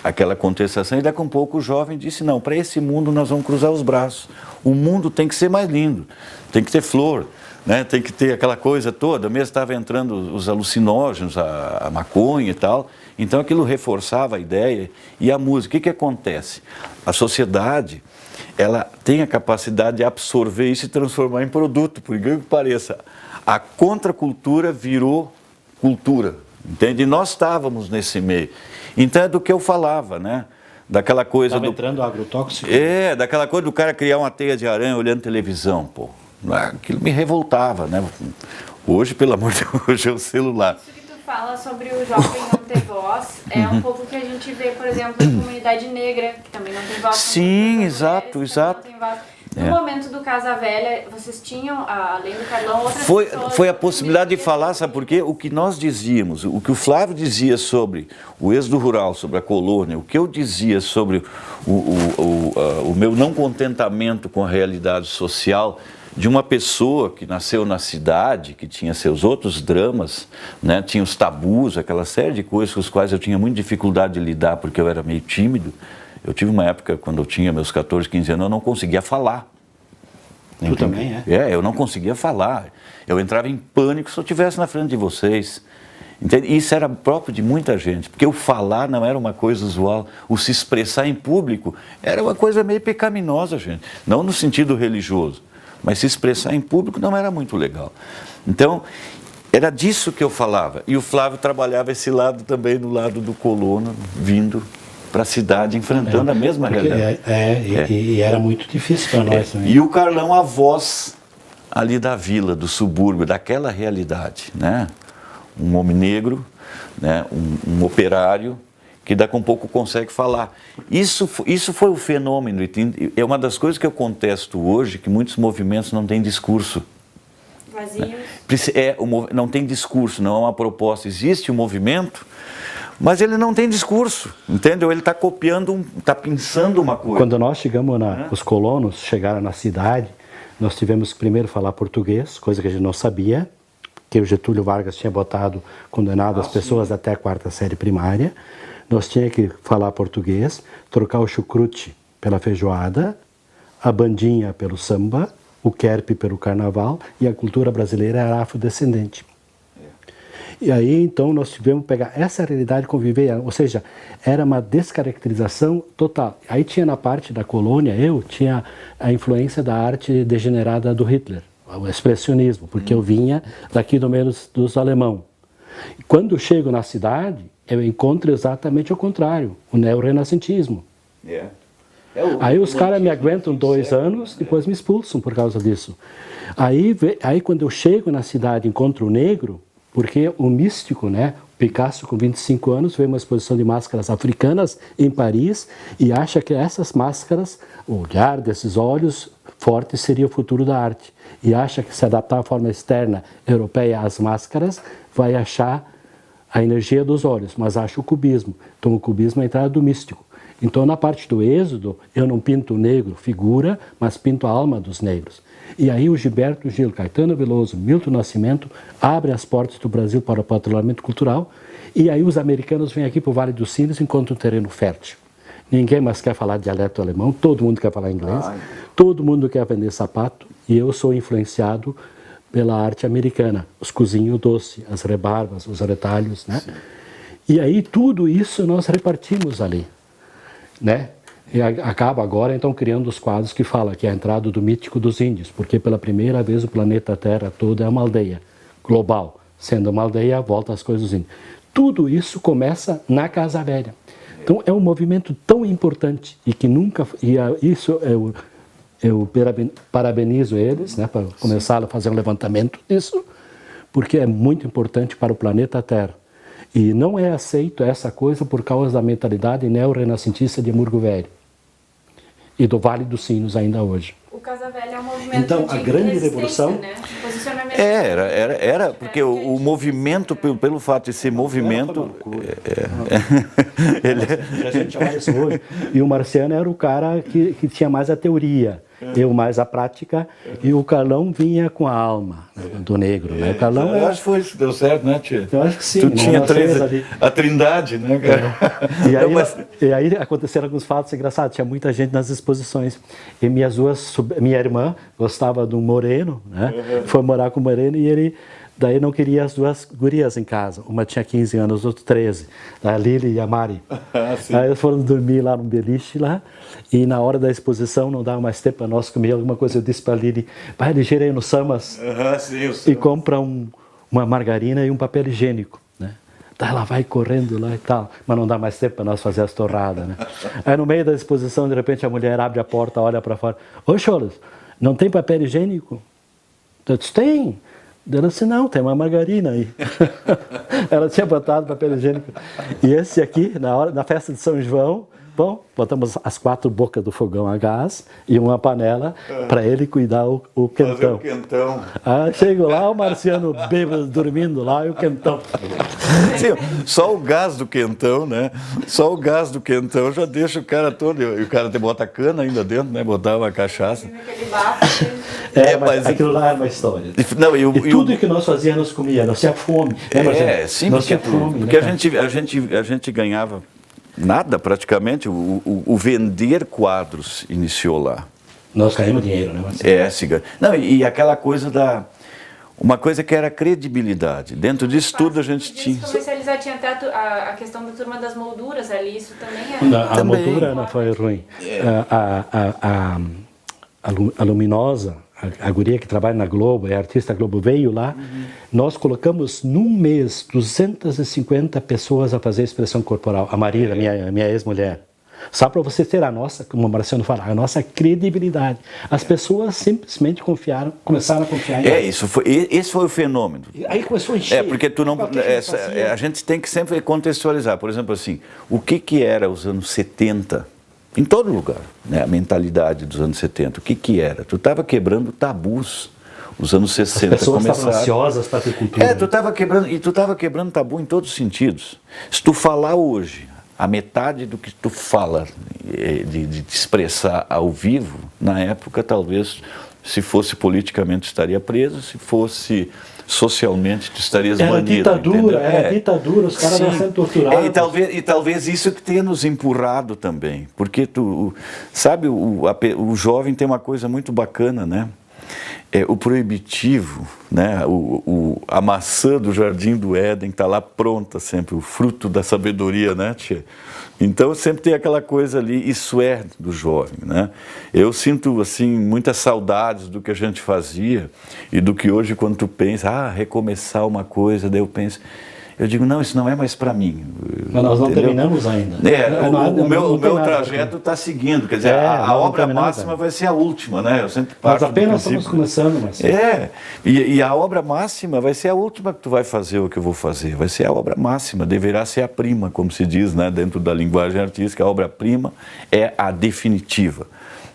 aquela contestação. E daqui a um pouco o jovem disse, não, para esse mundo nós vamos cruzar os braços. O mundo tem que ser mais lindo, tem que ter flor, né? Tem que ter aquela coisa toda. Mesmo estava entrando os alucinógenos, a maconha e tal, então aquilo reforçava a ideia. E a música, o que acontece? A sociedade, ela tem a capacidade de absorver isso e transformar em produto, por incrível que pareça. A contracultura virou cultura, entende? E nós estávamos nesse meio. Então é do que eu falava, né? Daquela coisa Estava entrando agrotóxico? Daquela coisa do cara criar uma teia de aranha olhando televisão, pô. Aquilo me revoltava, né? Hoje, pelo amor de Deus, hoje é o celular. Isso que tu fala sobre o jovem não ter voz é um pouco que a gente vê, por exemplo, na comunidade negra, que também não tem voz. Sim, exato. No momento do Casa Velha, vocês tinham, além do Carlão, outras pessoas... Foi a possibilidade de falar, sabe por quê? O que nós dizíamos, o que o Flávio dizia sobre o êxodo rural, sobre a colônia, o que eu dizia sobre o meu não contentamento com a realidade social de uma pessoa que nasceu na cidade, que tinha seus outros dramas, né? Tinha os tabus, aquela série de coisas com as quais eu tinha muita dificuldade de lidar, porque eu era meio tímido. Eu tive uma época, quando eu tinha meus 14, 15 anos, eu não conseguia falar. Tu também, eu não conseguia falar. Eu entrava em pânico se eu estivesse na frente de vocês. Entende? Isso era próprio de muita gente, porque o falar não era uma coisa usual. O se expressar em público era uma coisa meio pecaminosa, gente. Não no sentido religioso, mas se expressar em público não era muito legal. Então, era disso que eu falava. E o Flávio trabalhava esse lado também, do lado do colono, vindo para a cidade, enfrentando a mesma realidade. E era muito difícil para nós também. E o Carlão, a voz ali da vila, do subúrbio, daquela realidade, né? um homem negro, né, um operário, que daqui a um pouco consegue falar. Isso foi o fenômeno, é uma das coisas que eu contesto hoje, que muitos movimentos não têm discurso. Vazios. Não tem discurso, não é uma proposta. Existe um movimento, mas ele não tem discurso, entendeu? Ele está copiando, está pensando uma coisa. Quando nós chegamos, os colonos chegaram na cidade, nós tivemos que primeiro falar português, coisa que a gente não sabia, que o Getúlio Vargas tinha condenado as pessoas até a 4ª série primária. Nós tínhamos que falar português, trocar o chucrute pela feijoada, a bandinha pelo samba, o querpe pelo carnaval, e a cultura brasileira era afrodescendente. E aí, então, nós tivemos que pegar essa realidade e conviver, ou seja, era uma descaracterização total. Aí tinha na parte da colônia, tinha a influência da arte degenerada do Hitler, o expressionismo, porque eu vinha daqui do meio dos alemão. E quando eu chego na cidade, eu encontro exatamente o contrário, o neorrenascentismo. Aí os caras me aguentam 2 anos, depois me expulsam por causa disso. Aí quando eu chego na cidade, encontro o negro, porque o místico, né, Picasso com 25 anos, vê uma exposição de máscaras africanas em Paris e acha que essas máscaras, o olhar desses olhos fortes seria o futuro da arte. E acha que se adaptar à forma externa europeia às máscaras, vai achar a energia dos olhos, mas acha o cubismo. Então o cubismo é a entrada do místico. Então na parte do Êxodo, eu não pinto o negro, figura, mas pinto a alma dos negros. E aí o Gilberto Gil, Caetano Veloso, Milton Nascimento abrem as portas do Brasil para o patrulhamento cultural, e aí os americanos vêm aqui para o Vale dos Sinos e encontram um terreno fértil. Ninguém mais quer falar dialeto alemão, todo mundo quer falar inglês, todo mundo quer vender sapato, e eu sou influenciado pela arte americana, os cozinhos doce, as rebarbas, os retalhos, né? E aí tudo isso nós repartimos ali, né? E acaba agora então criando os quadros que fala que é a entrada do mítico dos índios, porque pela primeira vez o planeta Terra todo é uma aldeia global, sendo uma aldeia volta às coisas dos índios. Tudo isso começa na Casa Velha. Então é um movimento tão importante e que nunca isso eu parabenizo eles, né, para começar a fazer um levantamento disso, porque é muito importante para o planeta Terra. E não é aceito essa coisa por causa da mentalidade neorrenascentista de Hamburgo Velho e do Vale dos Sinos ainda hoje. O Casa Velha é um movimento então, de a grande revolução, né? Posicionamento. Era porque o movimento, pelo fato de ser movimento... A gente chama isso hoje. E o Marciano era o cara que tinha mais a teoria, eu mais a prática, e o Carlão vinha com a alma, né, do negro. Né? O Carlão eu acho que foi isso que deu certo, né, tia? Eu acho que sim. Tu tinha a trindade, né, cara? E aí aconteceram alguns fatos engraçados, tinha muita gente nas exposições. E minha irmã gostava do moreno, né? Foi morar com o moreno e ele daí não queria as duas gurias em casa. Uma tinha 15 anos, outra 13, a Lili e a Mari. Aí eles foram dormir lá no beliche lá, e na hora da exposição não dava mais tempo para nós comer alguma coisa. Eu disse para a Lili, vai ligeiro aí no Samas e compra uma margarina e um papel higiênico, né? Daí ela vai correndo lá e tal, mas não dá mais tempo para nós fazer as torradas, né? Aí no meio da exposição, de repente a mulher abre a porta, olha para fora, ô Cholas, não tem papel higiênico? Eu disse, tem. Ela disse, não, tem uma margarina aí. Ela tinha botado papel higiênico. E esse aqui, na festa de São João, bom, botamos as 4 bocas do fogão a gás e uma panela para ele cuidar o quentão. Fazer o quentão. Chego lá, o Marciano bêbado dormindo lá e o quentão. Sim, só o gás do quentão, né? Só o gás do quentão já deixa o cara todo. E o cara bota cana ainda dentro, né? Botava a cachaça. Aquele bafo. Mas aquilo lá era uma história. Não, e tudo que nós fazíamos, nós comíamos. Nós tínhamos fome. Sim, nós tínhamos fome. Porque né? a gente ganhava nada praticamente. O vender quadros iniciou lá. Nós ganhamos dinheiro, né, Marcelo? Não, e aquela coisa uma coisa que era credibilidade. Dentro disso tudo a gente tinha... Comercializar, tinha até a questão da turma das molduras ali, isso também era... A moldura não foi ruim. A Luminosa, a guria que trabalha na Globo, é artista Globo, veio lá. Nós colocamos num mês 250 pessoas a fazer expressão corporal. A Maria, minha ex-mulher. Só para você ter a nossa, como o Marciano fala, a nossa credibilidade. As pessoas simplesmente começaram a confiar em nós. Esse foi o fenômeno. Aí começou a encher. Porque tu não, a gente tem que sempre contextualizar. Por exemplo, assim, o que era os anos 70? Em todo lugar, né? A mentalidade dos anos 70. O que era? Tu estava quebrando tabus. Os anos 60 As pessoas estavam ansiosas para ter cultura. Tu estava quebrando tabu em todos os sentidos. Se tu falar hoje a metade do que tu fala de expressar ao vivo, na época talvez, se fosse politicamente, estaria preso, se fosse socialmente, tu estarias banido. Era ditadura, os caras estavam sendo torturados. E talvez isso que tenha nos empurrado também, porque tu sabe, o jovem tem uma coisa muito bacana, né? O proibitivo, né? A maçã do Jardim do Éden está lá pronta sempre, o fruto da sabedoria, né, tia? Então sempre tem aquela coisa ali, isso é do jovem, né? Eu sinto assim muitas saudades do que a gente fazia e do que hoje quando tu pensa, recomeçar uma coisa, daí eu digo, não, isso não é mais para mim. Mas nós não terminamos ainda. O meu trajeto está seguindo, quer dizer, a obra máxima vai ser a última, né? Eu sempre Nós apenas estamos começando, mas... E a obra máxima vai ser a última que tu vai fazer o que eu vou fazer, vai ser a obra máxima, deverá ser a prima, como se diz, né? Dentro da linguagem artística, a obra-prima é a definitiva.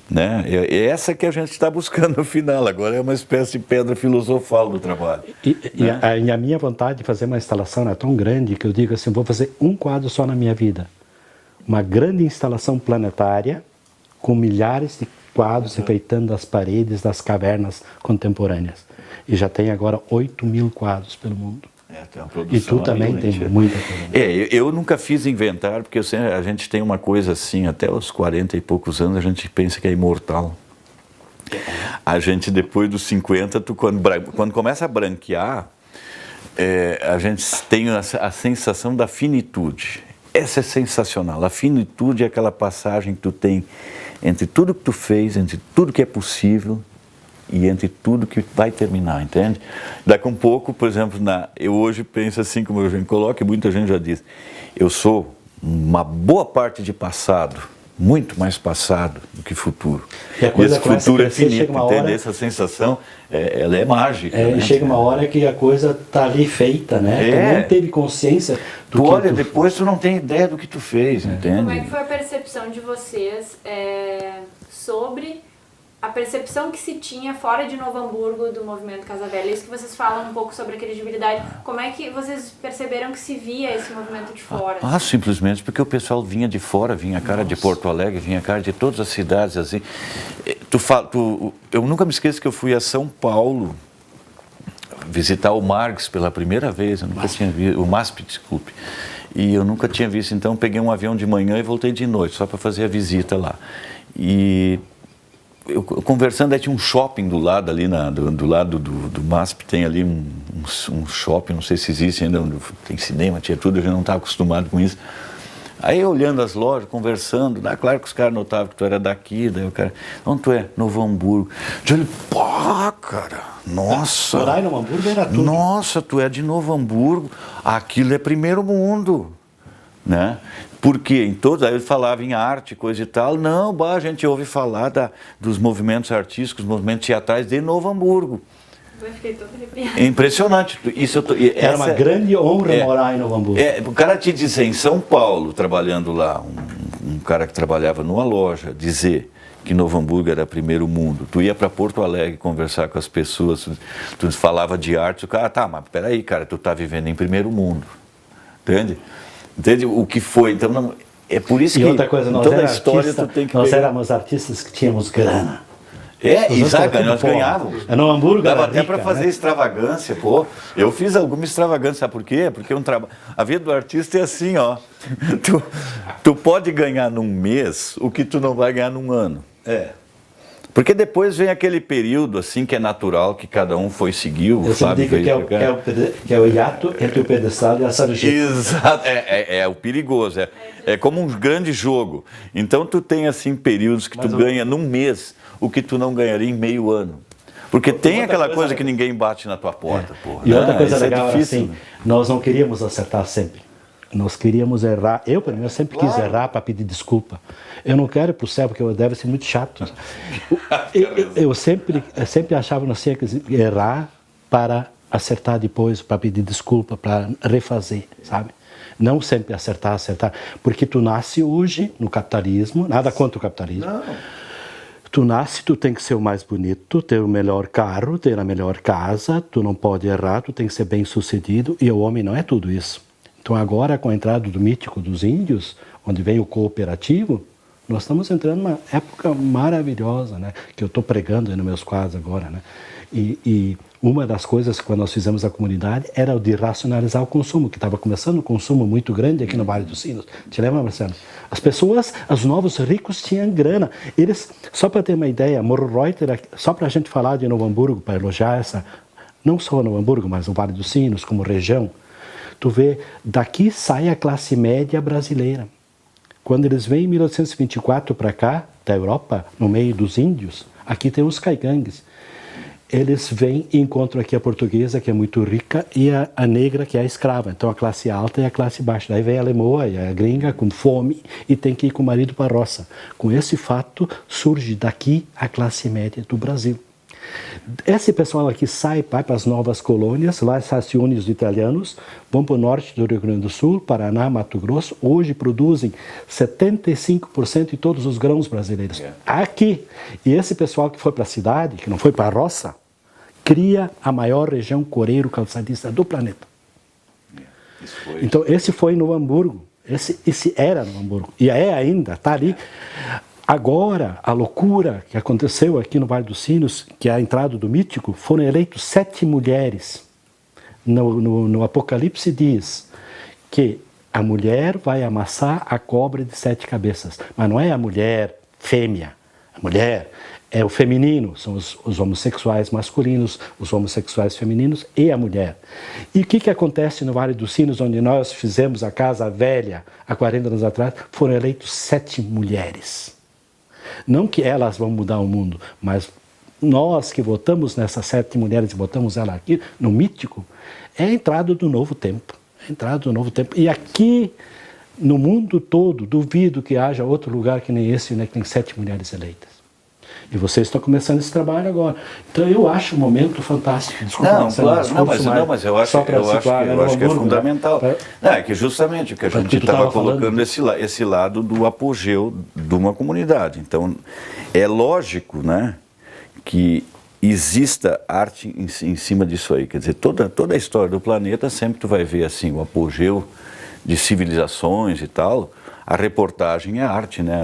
Né? É essa que a gente está buscando no final, agora é uma espécie de pedra filosofal do trabalho. E a minha vontade de fazer uma instalação é tão grande que eu digo assim, vou fazer um quadro só na minha vida. Uma grande instalação planetária com milhares de quadros enfeitando as paredes das cavernas contemporâneas. E já tem agora 8.000 quadros pelo mundo. E tu também tem muita coisa. Eu nunca fiz inventário, porque a gente tem uma coisa assim, até os 40 e poucos anos a gente pensa que é imortal. A gente depois dos 50, quando começa a branquear, a gente tem a sensação da finitude. Essa é sensacional. A finitude é aquela passagem que tu tem entre tudo que tu fez, entre tudo que é possível e entre tudo que vai terminar, entende? Daqui um pouco, por exemplo, eu hoje penso assim, como eu já coloco, e muita gente já diz, eu sou uma boa parte de passado, muito mais passado do que futuro. E a coisa esse futuro é finito, entende? Hora... Essa sensação, ela é mágica. Né? Chega uma hora que a coisa está ali feita, né? Tu não teve consciência do que olha, depois tu não tem ideia do que tu fez, entende? Como é que foi a percepção de vocês sobre a percepção que se tinha fora de Novo Hamburgo do movimento Casa Velha? Isso que vocês falam um pouco sobre a credibilidade. Como é que vocês perceberam que se via esse movimento de fora? Simplesmente porque o pessoal vinha de fora, vinha a cara de Porto Alegre, vinha a cara de todas as cidades, assim. Eu nunca me esqueço que eu fui a São Paulo visitar o Marx pela primeira vez, eu nunca tinha visto, o MASP, desculpe. E eu nunca tinha visto, então peguei um avião de manhã e voltei de noite, só para fazer a visita lá. E eu conversando, aí tinha um shopping do lado ali, do lado do MASP, tem ali um shopping, não sei se existe ainda, tem cinema, tinha tudo, eu já não estava acostumado com isso. Aí olhando as lojas, conversando, claro que os caras notavam que tu era daqui, daí o cara, onde tu é? Novo Hamburgo. Eu falei, pá, cara, nossa. Morar em Novo Hamburgo era tudo. Nossa, tu é de Novo Hamburgo, aquilo é primeiro mundo, né? Porque aí ele falava em arte, coisa e tal, a gente ouve falar dos movimentos artísticos, movimentos teatrais de Novo Hamburgo. Eu fiquei toda arrepiada. É impressionante. Era uma grande honra morar em Novo Hamburgo. O cara te dizer em São Paulo, trabalhando lá, um cara que trabalhava numa loja, dizer que Novo Hamburgo era primeiro mundo. Tu ia para Porto Alegre conversar com as pessoas, tu falava de arte, o cara, mas peraí, cara, tu tá vivendo em primeiro mundo. Entende? Entende o que foi? Então, é por isso que outra coisa, toda a história tu tem que nós éramos artistas que tínhamos grana. Exato, nós ganhávamos. No Hamburgo dava era até rica, para fazer extravagância, pô. Eu fiz alguma extravagância, sabe por quê? Porque a vida do artista é assim, ó. Tu pode ganhar num mês o que tu não vai ganhar num ano. Porque depois vem aquele período assim que é natural, que cada um foi seguir. Eu sempre digo que é o hiato entre o pedestal e a sarjeta. Exato, é o perigoso, é como um grande jogo. Então tu tem assim períodos que tu ganha num mês o que tu não ganharia em meio ano. Porque tem aquela coisa que ninguém bate na tua porta, porra. E outra coisa legal era assim, nós não queríamos acertar sempre. Nós queríamos errar. Eu, pelo menos, sempre quis errar para pedir desculpa. Eu não quero ir para o céu, porque eu deve ser muito chato. Eu sempre achava que nós tínhamos que errar para acertar depois, para pedir desculpa, para refazer, sabe? Não sempre acertar. Porque tu nasce hoje no capitalismo, nada contra o capitalismo. Não. Tu nasce, tu tem que ser o mais bonito, ter o melhor carro, ter a melhor casa, tu não pode errar, tu tem que ser bem sucedido, e o homem não é tudo isso. Então agora, com a entrada do mítico dos índios, onde vem o cooperativo, nós estamos entrando numa época maravilhosa, né? Que eu estou pregando nos meus quadros agora, né? E uma das coisas que quando nós fizemos a comunidade era o de racionalizar o consumo, que estava começando um consumo muito grande aqui no Vale dos Sinos. Te lembra, Marcelo? As pessoas, os novos ricos tinham grana. Eles, só para ter uma ideia, Morro Reuter, só para a gente falar de Novo Hamburgo, para elogiar essa, não só Novo Hamburgo, mas o Vale dos Sinos como região, tu vê, daqui sai a classe média brasileira. Quando eles vêm em 1824 para cá, da Europa, no meio dos índios, aqui tem os caigangues. Eles vêm e encontram aqui a portuguesa, que é muito rica, e a negra, que é a escrava. Então a classe alta e a classe baixa. Daí vem a lemoa e a gringa com fome e tem que ir com o marido para a roça. Com esse fato, surge daqui a classe média do Brasil. Esse pessoal aqui sai, vai para as novas colônias, lá se unem os italianos, vão para o norte do Rio Grande do Sul, Paraná, Mato Grosso, hoje produzem 75% de todos os grãos brasileiros. Aqui. E esse pessoal que foi para a cidade, que não foi para a roça, cria a maior região coreiro-calçadista do planeta. Então esse foi no Hamburgo, esse era no Hamburgo, e é ainda, está ali. Agora, a loucura que aconteceu aqui no Vale dos Sinos, que é a entrada do mítico, foram eleitos 7 mulheres. No Apocalipse diz que a mulher vai amassar a cobra de 7 cabeças. Mas não é a mulher fêmea. A mulher é o feminino, são os homossexuais masculinos, os homossexuais femininos e a mulher. E o que acontece no Vale dos Sinos, onde nós fizemos a Casa Velha há 40 anos atrás? Foram eleitos 7 mulheres. Não que elas vão mudar o mundo, mas nós que votamos nessas 7 mulheres e votamos ela aqui, no mítico, é a entrada do novo tempo. É a entrada do novo tempo. E aqui, no mundo todo, duvido que haja outro lugar que nem esse, né, que tem 7 mulheres eleitas. E vocês estão começando esse trabalho agora. Então eu acho um momento fantástico. Desculpa, não, claro, mas eu acho que é fundamental. Né? É que justamente o que a gente estava colocando esse lado do apogeu de uma comunidade. Então é lógico, né, que exista arte em cima disso aí. Quer dizer, toda a história do planeta sempre tu vai ver assim o apogeu de civilizações e tal. A reportagem é arte, né?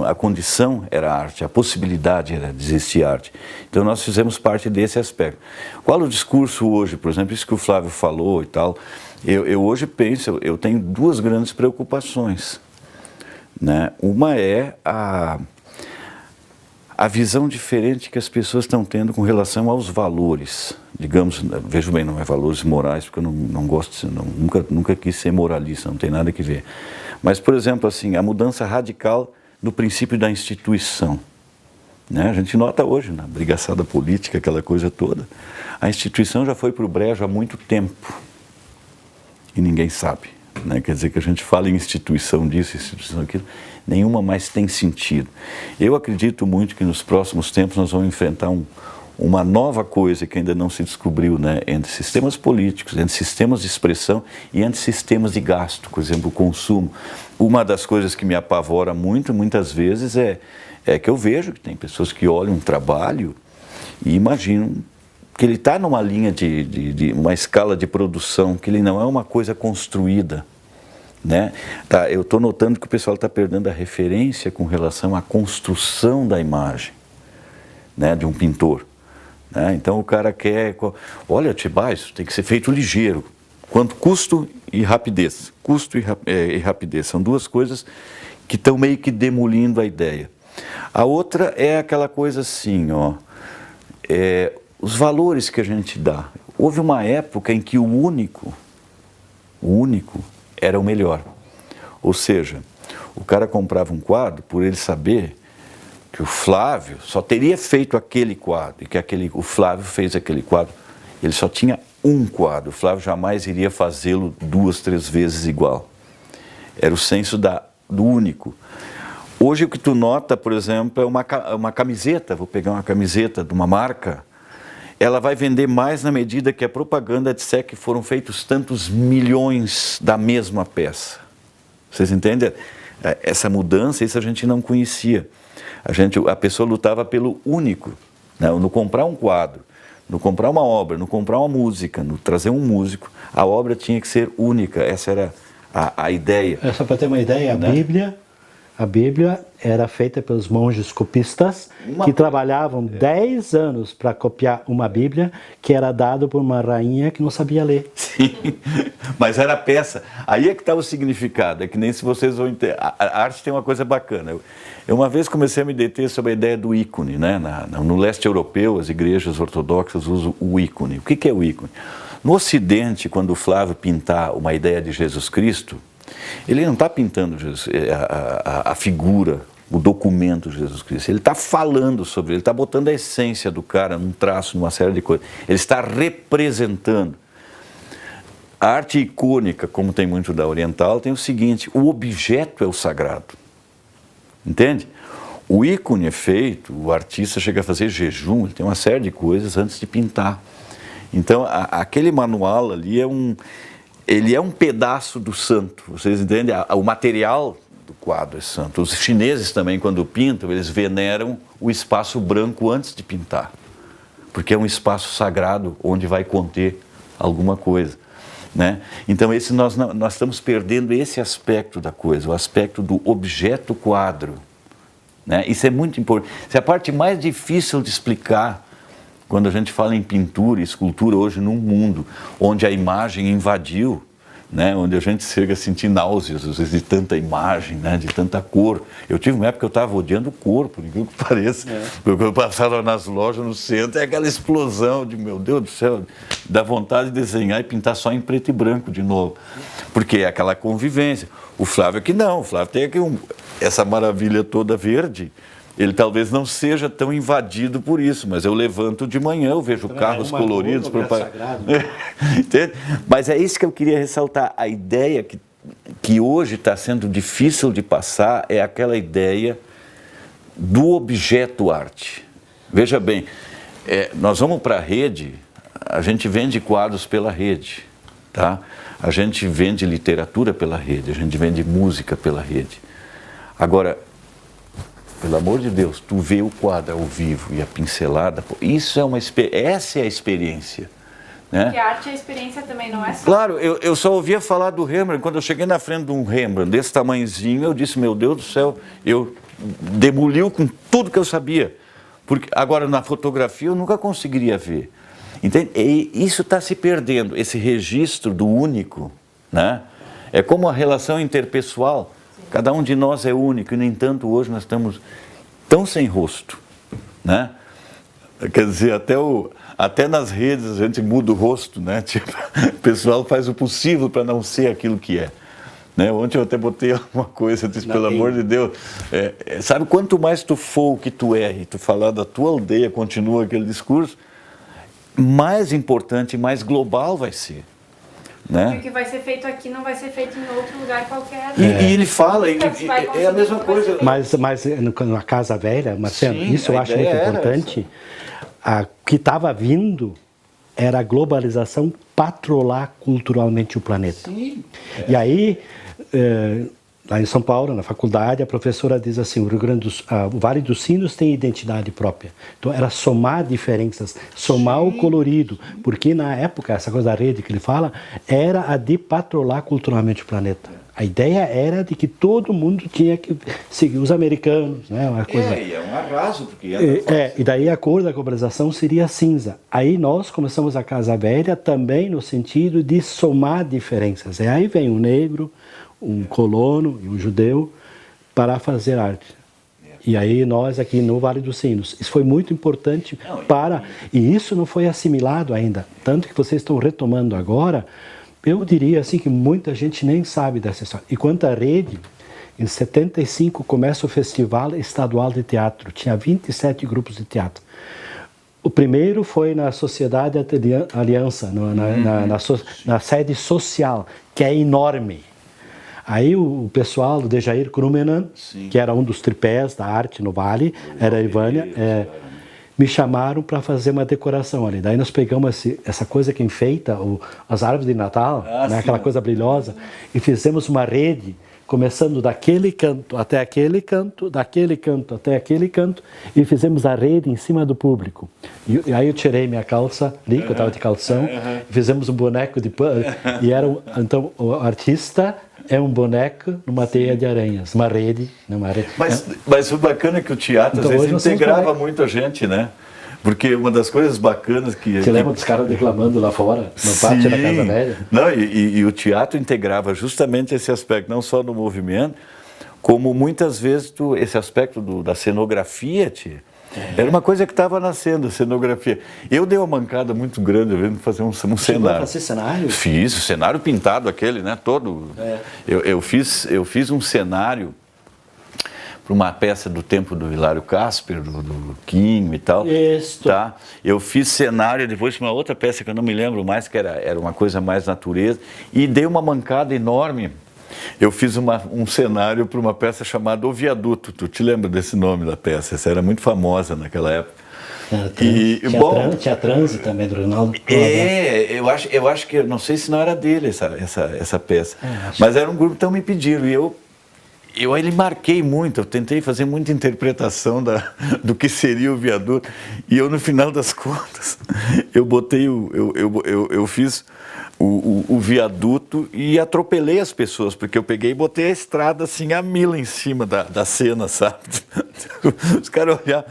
A condição era arte, a possibilidade era de existir arte. Então nós fizemos parte desse aspecto. Qual o discurso hoje, por exemplo, isso que o Flávio falou e tal, eu hoje penso, eu tenho 2 grandes preocupações, né? Uma é a visão diferente que as pessoas estão tendo com relação aos valores. Digamos, vejo bem, não é valores morais, porque eu não gosto, nunca quis ser moralista, não tem nada que ver. Mas, por exemplo, assim, a mudança radical do princípio da instituição. Né? A gente nota hoje, na brigaçada política, aquela coisa toda, a instituição já foi para o brejo há muito tempo. E ninguém sabe. Né? Quer dizer que a gente fala em instituição disso, instituição daquilo, nenhuma mais tem sentido. Eu acredito muito que nos próximos tempos nós vamos enfrentar uma nova coisa que ainda não se descobriu, né, entre sistemas políticos, entre sistemas de expressão e entre sistemas de gasto, por exemplo, o consumo. Uma das coisas que me apavora muitas vezes é que eu vejo que tem pessoas que olham um trabalho e imaginam que ele está numa linha de uma escala de produção, que ele não é uma coisa construída. Né? Tá, eu estou notando que o pessoal está perdendo a referência com relação à construção da imagem, né, de um pintor. Né? Então o cara quer, olha, Tibá, isso tem que ser feito ligeiro. Quanto custo e rapidez. Custo e rapidez são 2 coisas que estão meio que demolindo a ideia. A outra é aquela coisa assim, ó, os valores que a gente dá. Houve uma época em que o único era o melhor. Ou seja, o cara comprava um quadro por ele saber que o Flávio só teria feito aquele quadro, e que o Flávio fez aquele quadro, ele só tinha um quadro, o Flávio jamais iria fazê-lo 2, 3 vezes igual. Era o senso do único. Hoje o que tu nota, por exemplo, é uma camiseta, vou pegar uma camiseta de uma marca, ela vai vender mais na medida que a propaganda disser que foram feitos tantos milhões da mesma peça. Vocês entendem? Essa mudança, isso a gente não conhecia. A pessoa lutava pelo único, né? No comprar um quadro, no comprar uma obra, no comprar uma música, no trazer um músico, a obra tinha que ser única, essa era a ideia. Só para ter uma ideia, a Bíblia era feita pelos monges copistas que trabalhavam 10 anos para copiar uma Bíblia que era dada por uma rainha que não sabia ler. Sim, mas era peça. Aí é que está o significado, é que nem se vocês vão entender. A arte tem uma coisa bacana. Eu uma vez comecei a me deter sobre a ideia do ícone, né? No leste europeu, as igrejas ortodoxas usam o ícone. O que é o ícone? No Ocidente, quando o Flávio pintar uma ideia de Jesus Cristo, ele não está pintando a figura, o documento de Jesus Cristo. Ele está falando sobre ele, está botando a essência do cara num traço, numa série de coisas. Ele está representando. A arte icônica, como tem muito da oriental, tem o seguinte: o objeto é o sagrado. Entende? O ícone é feito, o artista chega a fazer jejum, ele tem uma série de coisas antes de pintar. Então, aquele manual ali ele é um pedaço do santo, vocês entendem? O material do quadro é santo. Os chineses também, quando pintam, eles veneram o espaço branco antes de pintar, porque é um espaço sagrado onde vai conter alguma coisa, né? Então, nós estamos perdendo esse aspecto da coisa, o aspecto do objeto quadro, né? Isso é muito importante. Essa é a parte mais difícil de explicar quando a gente fala em pintura e escultura hoje num mundo onde a imagem invadiu, né, onde a gente chega a sentir náuseas, às vezes, de tanta imagem, né, de tanta cor. Eu tive uma época que eu estava odiando o corpo, por incrível que pareça. Quando eu passava nas lojas, no centro, é aquela explosão de, meu Deus do céu, dá vontade de desenhar e pintar só em preto e branco de novo. Porque é aquela convivência. O Flávio aqui não, o Flávio tem aqui essa maravilha toda verde. Ele talvez não seja tão invadido por isso, mas eu levanto de manhã, eu vejo carros coloridos. Entende? Mas é isso que eu queria ressaltar. A ideia que hoje está sendo difícil de passar é aquela ideia do objeto arte. Veja bem, nós vamos para a rede, a gente vende quadros pela rede, tá? A gente vende literatura pela rede, a gente vende música pela rede. Agora, pelo amor de Deus, tu vê o quadro ao vivo e a pincelada, isso essa é a experiência, né? Porque a arte é a experiência também, não é só... Claro, eu só ouvia falar do Rembrandt. Quando eu cheguei na frente de um Rembrandt desse tamanhozinho, eu disse, meu Deus do céu, eu demoliu com tudo que eu sabia. Porque agora, na fotografia, eu nunca conseguiria ver. Entende? E isso está se perdendo, esse registro do único, né? É como a relação interpessoal. Cada um de nós é único e, no entanto, hoje nós estamos tão sem rosto, né? Quer dizer, até nas redes a gente muda o rosto, né? Tipo, o pessoal faz o possível para não ser aquilo que é. Né? Ontem eu até botei uma coisa, eu disse, pelo amor de Deus, sabe, quanto mais tu for o que tu é e tu falar da tua aldeia, continua aquele discurso, mais importante e mais global vai ser. Né? E o que vai ser feito aqui não vai ser feito em outro lugar qualquer. E ele fala, é a mesma coisa. Mas na Casa Velha, Marcelo, sim, isso eu acho muito importante. O que estava vindo era a globalização patrolar culturalmente o planeta. Sim. E aí, lá em São Paulo, na faculdade, a professora diz assim, o Vale dos Sinos tem identidade própria. Então era somar diferenças, somar o colorido, porque na época, essa coisa da rede que ele fala, era a de patrolar culturalmente o planeta. A ideia era de que todo mundo tinha que seguir os americanos, né? Uma coisa... E é um arraso, porque... e daí a cor da globalização seria cinza. Aí nós começamos a Casa Velha também no sentido de somar diferenças. E aí vem o negro, um colono e um judeu para fazer arte. E aí nós aqui no Vale dos Sinos. Isso foi muito importante E isso não foi assimilado ainda. Tanto que vocês estão retomando agora, eu diria assim que muita gente nem sabe dessa história. E quanto à rede, em 75 começa o Festival Estadual de Teatro. Tinha 27 grupos de teatro. O primeiro foi na Sociedade Aliança, na sede social, que é enorme. Aí o pessoal do Dejair Krumenan, que era um dos tripés da arte no Vale, era a Ivânia, me chamaram para fazer uma decoração ali. Daí nós pegamos essa coisa que enfeita as árvores de Natal, né, aquela coisa brilhosa, e fizemos uma rede, começando daquele canto até aquele canto, daquele canto até aquele canto, e fizemos a rede em cima do público. E aí eu tirei minha calça ali, que eu estava de calção, fizemos um boneco de pano, e então o artista é um boneco numa teia de aranhas, uma rede. Mas o bacana é que o teatro Então, às vezes integrava muito a gente, né? Porque uma das coisas bacanas que... Você lembra dos caras declamando lá fora, no pátio da Casa Velha? Não, e o teatro integrava justamente esse aspecto, não só no movimento, como muitas vezes esse aspecto da cenografia, era uma coisa que estava nascendo, a cenografia. Eu dei uma mancada muito grande vendo fazer um cenário. Fazer cenário? Fiz, o cenário pintado aquele, né, todo. Eu fiz um cenário para uma peça do tempo do Hilário Casper, do Quinho e tal. Isso. Tá? Eu fiz cenário depois para uma outra peça que eu não me lembro mais, que era uma coisa mais natureza, e dei uma mancada enorme. Eu fiz um cenário para uma peça chamada O Viaduto. Tu te lembra desse nome da peça? Essa era muito famosa naquela época. Tinha Transe também do Ronaldo. Eu acho que, não sei se não era dele essa peça, mas era um grupo, então me pediram, e eu aí marquei muito, eu tentei fazer muita interpretação do que seria o viaduto, e eu no final das contas, eu botei, eu fiz o viaduto e atropelei as pessoas, porque eu peguei e botei a estrada assim, a mila em cima da cena, sabe? Os caras olharam,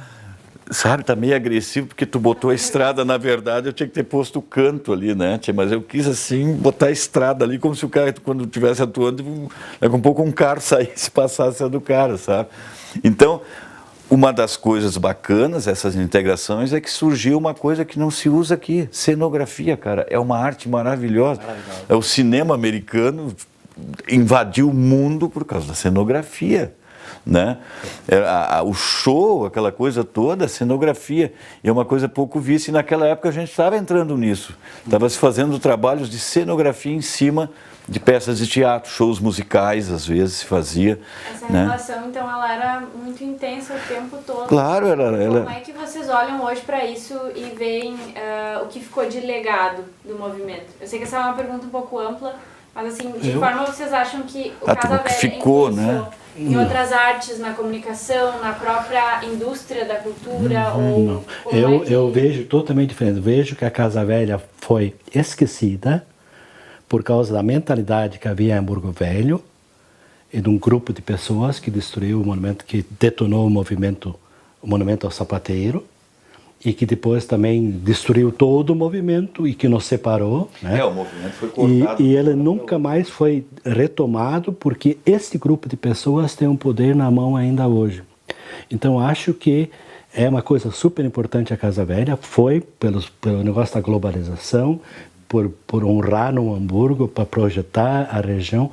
sabe, tá meio agressivo porque tu botou a estrada, na verdade eu tinha que ter posto o canto ali, né, mas eu quis assim, botar a estrada ali como se o cara, quando estivesse atuando, daqui a um pouco um carro saísse e passasse a do cara, sabe? Então, uma das coisas bacanas, essas integrações, é que surgiu uma coisa que não se usa aqui, cenografia, cara, é uma arte maravilhosa. É o cinema americano invadiu o mundo por causa da cenografia. Né? O show, aquela coisa toda, a cenografia, é uma coisa pouco vista, e naquela época a gente estava entrando nisso, estava se fazendo trabalhos de cenografia em cima de peças de teatro, shows musicais, às vezes se fazia. Essa né? relação, então, ela era muito intensa o tempo todo. Claro, Como é que vocês olham hoje para isso e veem o que ficou de legado do movimento? Eu sei que essa é uma pergunta um pouco ampla, mas assim, de que forma vocês acham que o Casa Velha ficou, né? Em outras artes, na comunicação, na própria indústria da cultura? Não. Eu vejo totalmente diferente. Vejo que a Casa Velha foi esquecida por causa da mentalidade que havia em Hamburgo Velho e de um grupo de pessoas que destruiu o monumento, que detonou o monumento ao sapateiro, e que depois também destruiu todo o movimento e que nos separou. Né? O movimento foi cortado. E ele nunca mais foi retomado, porque esse grupo de pessoas tem um poder na mão ainda hoje. Então, acho que é uma coisa super importante a Casa Velha, foi pelo negócio da globalização, por honrar no Hamburgo, para projetar a região.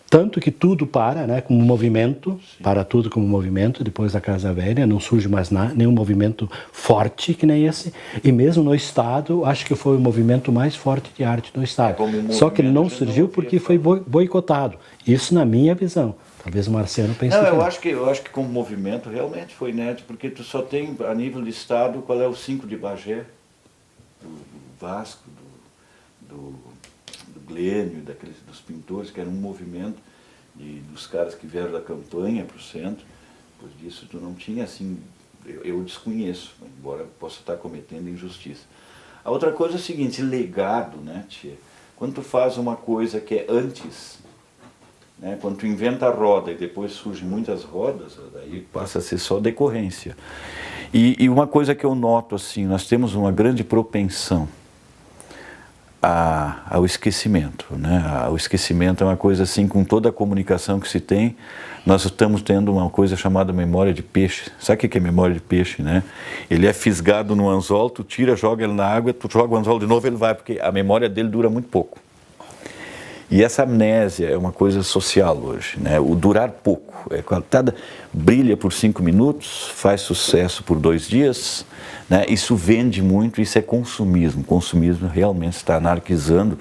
Tanto que tudo para, né, como movimento, para tudo como movimento, depois da Casa Velha, não surge mais nenhum movimento forte que nem esse, e mesmo no Estado, acho que foi o movimento mais forte de arte do Estado. Só que ele não surgiu porque foi boicotado, isso na minha visão. Talvez o Marciano pense não, eu acho que como movimento realmente foi inédito, porque tu só tem, a nível de Estado, qual é o 5 de Bagé, do Vasco, do Glênio, dos pintores, que era um movimento dos caras que vieram da campanha para o centro. Depois disso tu não tinha assim, eu desconheço, embora possa estar cometendo injustiça. A outra coisa é o seguinte, legado, né, tia? Quando tu faz uma coisa que é antes, né, quando tu inventa a roda e depois surgem muitas rodas, daí passa a ser só decorrência. E uma coisa que eu noto assim, nós temos uma grande propensão ao esquecimento, né? O esquecimento é uma coisa assim, com toda a comunicação que se tem, nós estamos tendo uma coisa chamada memória de peixe. Sabe o que é memória de peixe, né? Ele é fisgado no anzol, tu tira, joga ele na água, tu joga o anzol de novo, ele vai, porque a memória dele dura muito pouco. E essa amnésia é uma coisa social hoje, né? O durar pouco. Brilha por 5 minutos, faz sucesso por 2 dias, né? Isso vende muito, isso é consumismo. O consumismo realmente está anarquizando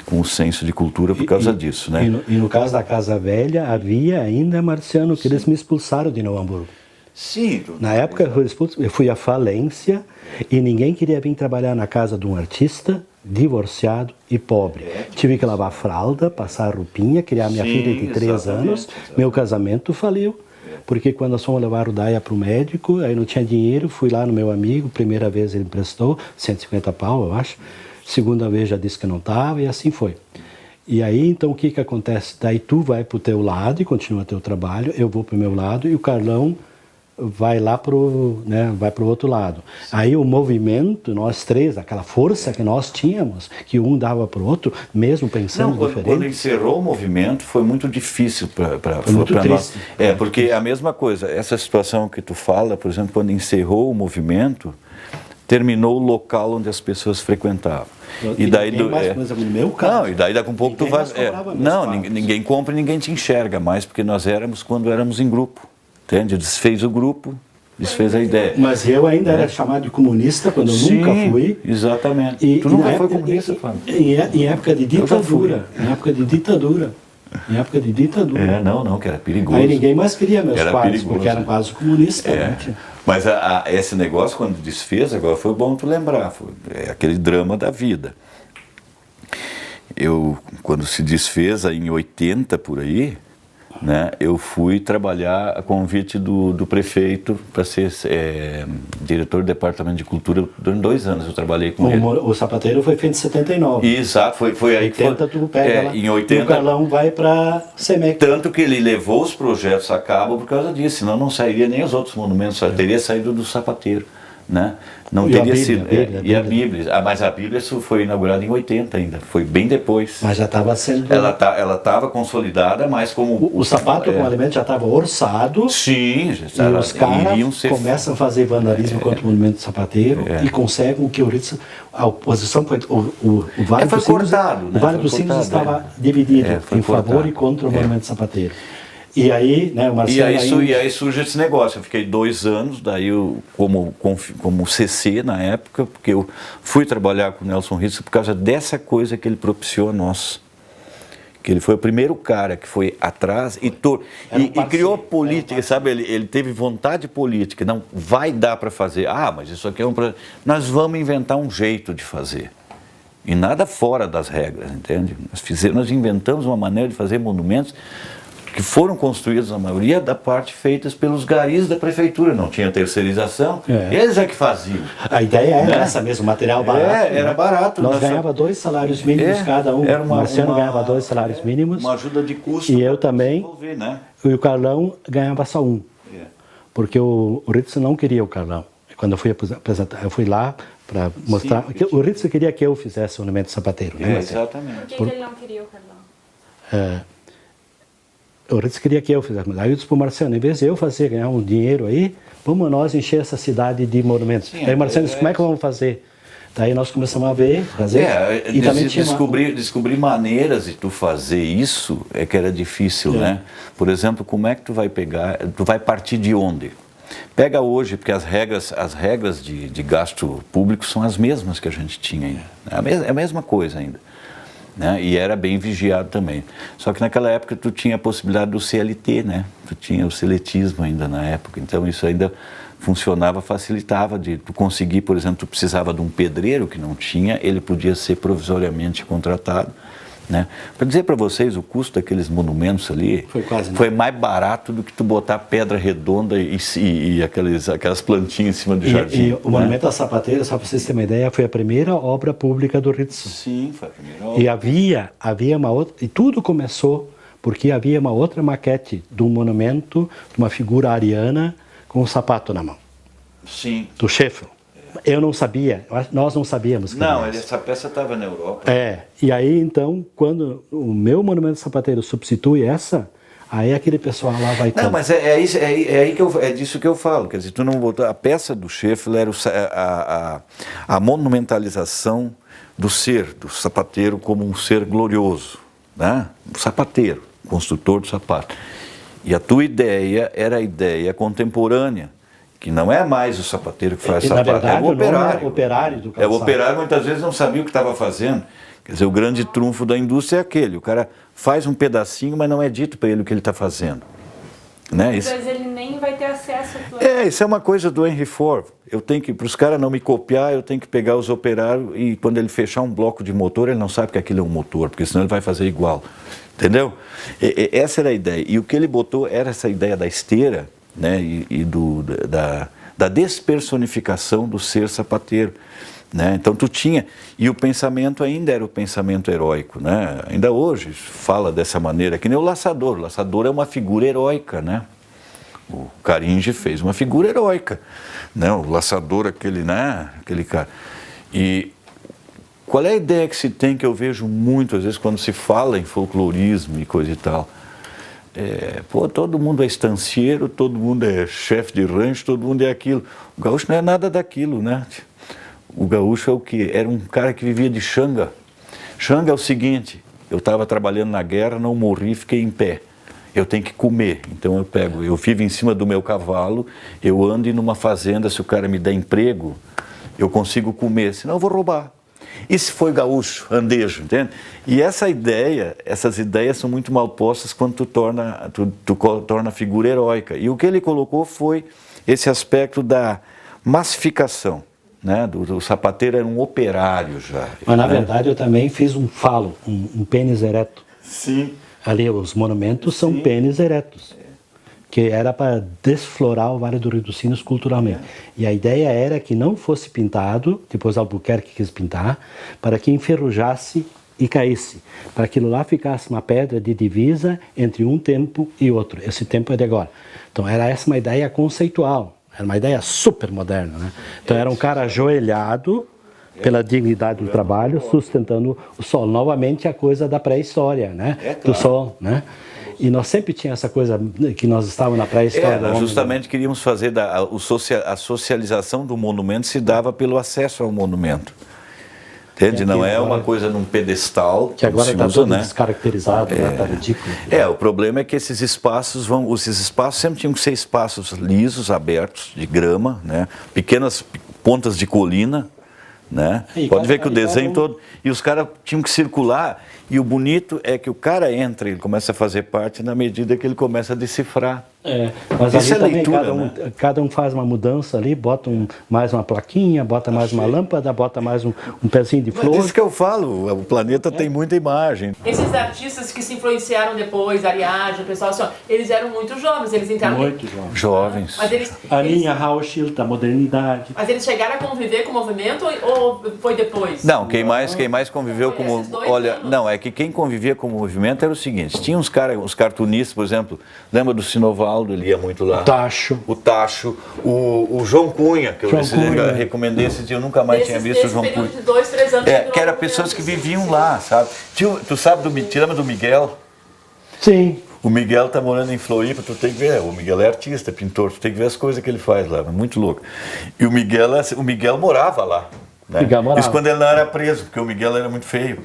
com o senso de cultura por causa disso, né? E no caso da Casa Velha, havia ainda, Marciano, que eles me expulsaram de Novo Hamburgo. Sim. Na época eu fui à falência e ninguém queria vir trabalhar na casa de um artista divorciado e pobre. Tive que lavar fralda, passar roupinha, criar minha filha de 3 anos. Meu casamento faliu. Porque quando nós fomos levar o Daia para o médico, aí não tinha dinheiro, fui lá no meu amigo, primeira vez ele emprestou, 150 pau, eu acho. Segunda vez já disse que não estava e assim foi. E aí, então, o que acontece? Daí tu vai para o teu lado e continua teu trabalho, eu vou para o meu lado e o Carlão vai lá vai pro outro lado. Aí o movimento, nós três, aquela força que nós tínhamos, que um dava pro outro, mesmo pensando diferente. Quando encerrou o movimento, foi muito difícil para nós. Porque a mesma coisa, essa situação que tu fala, por exemplo, quando encerrou o movimento, terminou o local onde as pessoas frequentavam. E daí no meu caso, não, e daí daqui a pouco tu vai. Ninguém compra e ninguém te enxerga mais, porque nós quando éramos em grupo. Entende? Desfez o grupo, desfez a ideia. Mas eu ainda era chamado de comunista quando eu nunca fui. Exatamente. E, tu nunca foi comunista, Fábio? Em época de ditadura. Em época de ditadura. Não, que era perigoso. Aí ninguém mais queria meus quadros, perigoso, porque eram quadros comunistas. Né? Mas esse negócio, quando desfez, agora foi bom tu lembrar, foi aquele drama da vida. Quando se desfez, em 80 por aí, né, eu fui trabalhar a convite do prefeito para ser diretor do departamento de cultura durante 2 anos. Eu trabalhei com ele. O Sapateiro foi feito em 79. Exato, foi aí que foi. Tu pega lá, em 80. E o Carlão vai para Semec. Tanto que ele levou os projetos a cabo por causa disso, senão não sairia nem os outros monumentos, só teria saído do Sapateiro. Né? Não teria sido. E a Bíblia. Mas a Bíblia foi inaugurada em 80 ainda, foi bem depois. Mas já estava sendo. Ela estava consolidada, mas como. O sapato com alimento já estava orçado. Sim, já estava. E os caras começam a fazer vandalismo contra o monumento do sapateiro e conseguem o que o Ritz. A oposição foi. O Vale foi dos Sinos, cortado. O Vale dos Sinos estava dividido em favor e contra o monumento do sapateiro. E aí, né, o Marcelo. E aí surge esse negócio. Eu fiquei 2 anos, daí como CC na época, porque eu fui trabalhar com o Nelson Ritz por causa dessa coisa que ele propiciou a nós. Que ele foi o primeiro cara que foi atrás e criou política, sabe? Ele teve vontade política. Não, vai dar para fazer. Mas isso aqui é nós vamos inventar um jeito de fazer. E nada fora das regras, entende? Nós inventamos uma maneira de fazer monumentos que foram construídos, a maioria da parte, feitas pelos garis da prefeitura. Não tinha terceirização, eles que faziam. A ideia era essa mesmo, material barato. Era barato. Nós ganhávamos 2 salários mínimos cada um. O Marciano ganhava 2 salários mínimos. Uma ajuda de custo. E eu também. Né? E o Carlão ganhava só 1. Porque o Ritz não queria o Carlão. Quando eu fui apresentar, eu fui lá para mostrar. O Ritz queria que eu fizesse o monumento sapateiro. Exatamente. Por que ele não queria o Carlão? O Ritz queria que eu fizesse. Aí eu disse para o Marciano, em vez de eu fazer, ganhar um dinheiro aí, vamos nós encher essa cidade de monumentos. Aí o Marciano disse, como é que vamos fazer? Daí nós começamos a fazer. E também descobrir maneiras de tu fazer isso é que era difícil, né? Por exemplo, como é que tu vai pegar, tu vai partir de onde? Pega hoje, porque as regras de gasto público são as mesmas que a gente tinha ainda. É a mesma coisa ainda. Né? E era bem vigiado também. Só que naquela época tu tinha a possibilidade do CLT, né? Tu tinha o seletismo ainda na época, então isso ainda funcionava, facilitava de tu conseguir, por exemplo, tu precisava de um pedreiro que não tinha, ele podia ser provisoriamente contratado. Né? Para dizer para vocês, o custo daqueles monumentos ali foi mais barato do que tu botar pedra redonda e aquelas plantinhas em cima do jardim. E o Monumento da Sapateira, só para vocês terem uma ideia, foi a primeira obra pública do Ritz. Sim, foi a primeira obra. E havia uma outra, e tudo começou porque havia uma outra maquete de um monumento, de uma figura ariana com um sapato na mão. Sim. Do Scheffel. Eu não sabia, nós não sabíamos. Não, essa peça estava na Europa. E aí então, quando o meu Monumento Sapateiro substitui essa, aí aquele pessoal lá vai... Não, mas é disso que eu falo, quer dizer, tu não botou, a peça do Scheffel era a monumentalização do sapateiro como um ser glorioso, né? O sapateiro, construtor do sapato. E a tua ideia era a ideia contemporânea, que não é mais o sapateiro que faz E, na sapato, verdade, é o o nome é operário. operário do É o calçado. operário, muitas vezes não sabia o que estava fazendo. Quer dizer, o grande trunfo da indústria é aquele, o cara faz um pedacinho, mas não é dito para ele o que ele está fazendo. Né? Às Isso, vezes ele nem vai ter acesso a tudo. isso é uma coisa do Henry Ford. Eu tenho que, para os caras não me copiar, eu tenho que pegar os operários e quando ele fechar um bloco de motor, ele não sabe que aquilo é um motor, porque senão ele vai fazer igual. Entendeu? Essa era a ideia. E o que ele botou era essa ideia da esteira, né? Da despersonificação do ser sapateiro. Né? Então tu tinha, e o pensamento ainda era o pensamento heróico, né? Ainda hoje fala dessa maneira, que nem o laçador é uma figura heróica, né? O Caringe fez uma figura heróica, né? O laçador, aquele cara. E qual é a ideia que se tem, que eu vejo muito, às vezes, quando se fala em folclorismo e coisa e tal? Todo mundo é estancieiro, todo mundo é chefe de rancho, todo mundo é aquilo. O gaúcho não é nada daquilo, né? O gaúcho é o quê? Era um cara que vivia de xanga. Xanga é o seguinte, eu estava trabalhando na guerra, não morri, fiquei em pé. Eu tenho que comer, então eu vivo em cima do meu cavalo, eu ando numa fazenda, se o cara me der emprego, eu consigo comer, senão eu vou roubar. Isso foi gaúcho, andejo, entende? E essas ideias são muito mal postas quando tu torna a figura heróica. E o que ele colocou foi esse aspecto da massificação. Né? O sapateiro era um operário já. Mas na verdade eu também fiz um falo, um pênis ereto. Sim. Ali os monumentos são pênis eretos, que era para desflorar o Vale do Rio dos Sinos culturalmente. E a ideia era que não fosse pintado, depois Albuquerque quis pintar, para que enferrujasse e caísse, para aquilo lá ficasse uma pedra de divisa entre um tempo e outro. Esse tempo é de agora. Então era essa uma ideia conceitual. Era uma ideia super moderna, né? Então era um cara ajoelhado pela dignidade do trabalho, sustentando o sol. Novamente a coisa da pré-história, né? Do sol, né? E nós sempre tínhamos essa coisa que nós estávamos na pré-história. Nós justamente queríamos fazer a socialização do monumento se dava pelo acesso ao monumento. Entende? Não é uma coisa num pedestal. Que agora está todo né? descaracterizado, está ridículo. O problema é que esses espaços sempre tinham que ser espaços lisos, abertos, de grama, né? Pequenas pontas de colina, né? Pode ver que o desenho todo... E os caras tinham que circular, e o bonito é que o cara entra, ele começa a fazer parte na medida que ele começa a decifrar. Mas isso ali também leitura, cada um faz uma mudança ali, bota mais uma plaquinha, bota mais uma lâmpada, bota mais um pezinho de flor. Mas isso que eu falo, o planeta tem muita imagem. Esses artistas que se influenciaram depois, Ariage, o pessoal assim, ó, eles eram muito jovens, eles entraram... Muito jovens. Jovens. Mas A linha Hauschild, a modernidade. Mas eles chegaram a conviver com o movimento ou foi depois? Não, quem mais conviveu Foi com... esses 2 Olha, anos? não, é que quem convivia com o movimento era o seguinte, tinha uns cartunistas, por exemplo, lembra do Sinovaldo, ele ia muito lá. O O Tacho, o João Cunha, que eu recomendei esse dia, eu nunca mais tinha visto o João Cunha. De 2, 3 anos. Que eram pessoas que viviam lá, sabe? Tu sabe te lembra do Miguel? Sim. O Miguel tá morando em Floripa, tu tem que ver, o Miguel é artista, pintor, tu tem que ver as coisas que ele faz lá, é muito louco. E o Miguel morava lá. Né? Miguel morava. Isso quando ele não era preso, porque o Miguel era muito feio.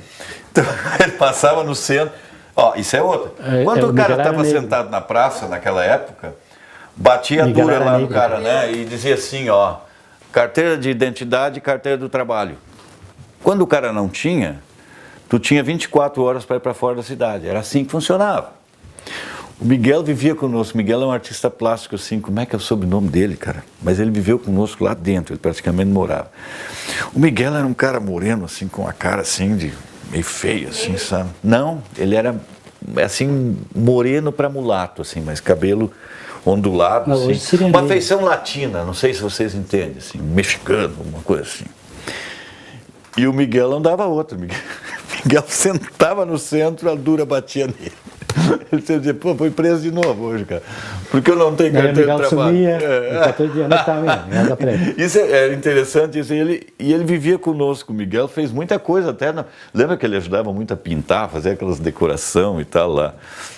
Então ele passava no centro. Ó, isso é outra. Quando o cara estava sentado na praça naquela época, batia Miguel dura lá no negro. cara, né? E dizia assim, ó, carteira de identidade e carteira do trabalho. Quando o cara não tinha, tu tinha 24 horas para ir para fora da cidade. Era assim que funcionava. O Miguel vivia conosco. O Miguel é um artista plástico, assim, como é que é o sobrenome dele, cara? Mas ele viveu conosco lá dentro, ele praticamente morava. O Miguel era um cara moreno, assim, com a cara assim, meio feio, assim, sabe? Não, ele era, assim, moreno para mulato, assim, mas cabelo ondulado, Não, assim. Uma meio... feição latina, não sei se vocês entendem, assim, mexicano, uma coisa assim. E o Miguel não dava outra. O Miguel sentava no centro, a dura batia nele. Ele dizia, pô, foi preso de novo hoje, cara. Porque eu não tenho carteira de trabalho. Isso é interessante, isso. E ele vivia conosco. O Miguel fez muita coisa até. Lembra que ele ajudava muito a pintar, fazer aquelas decoração e tal lá.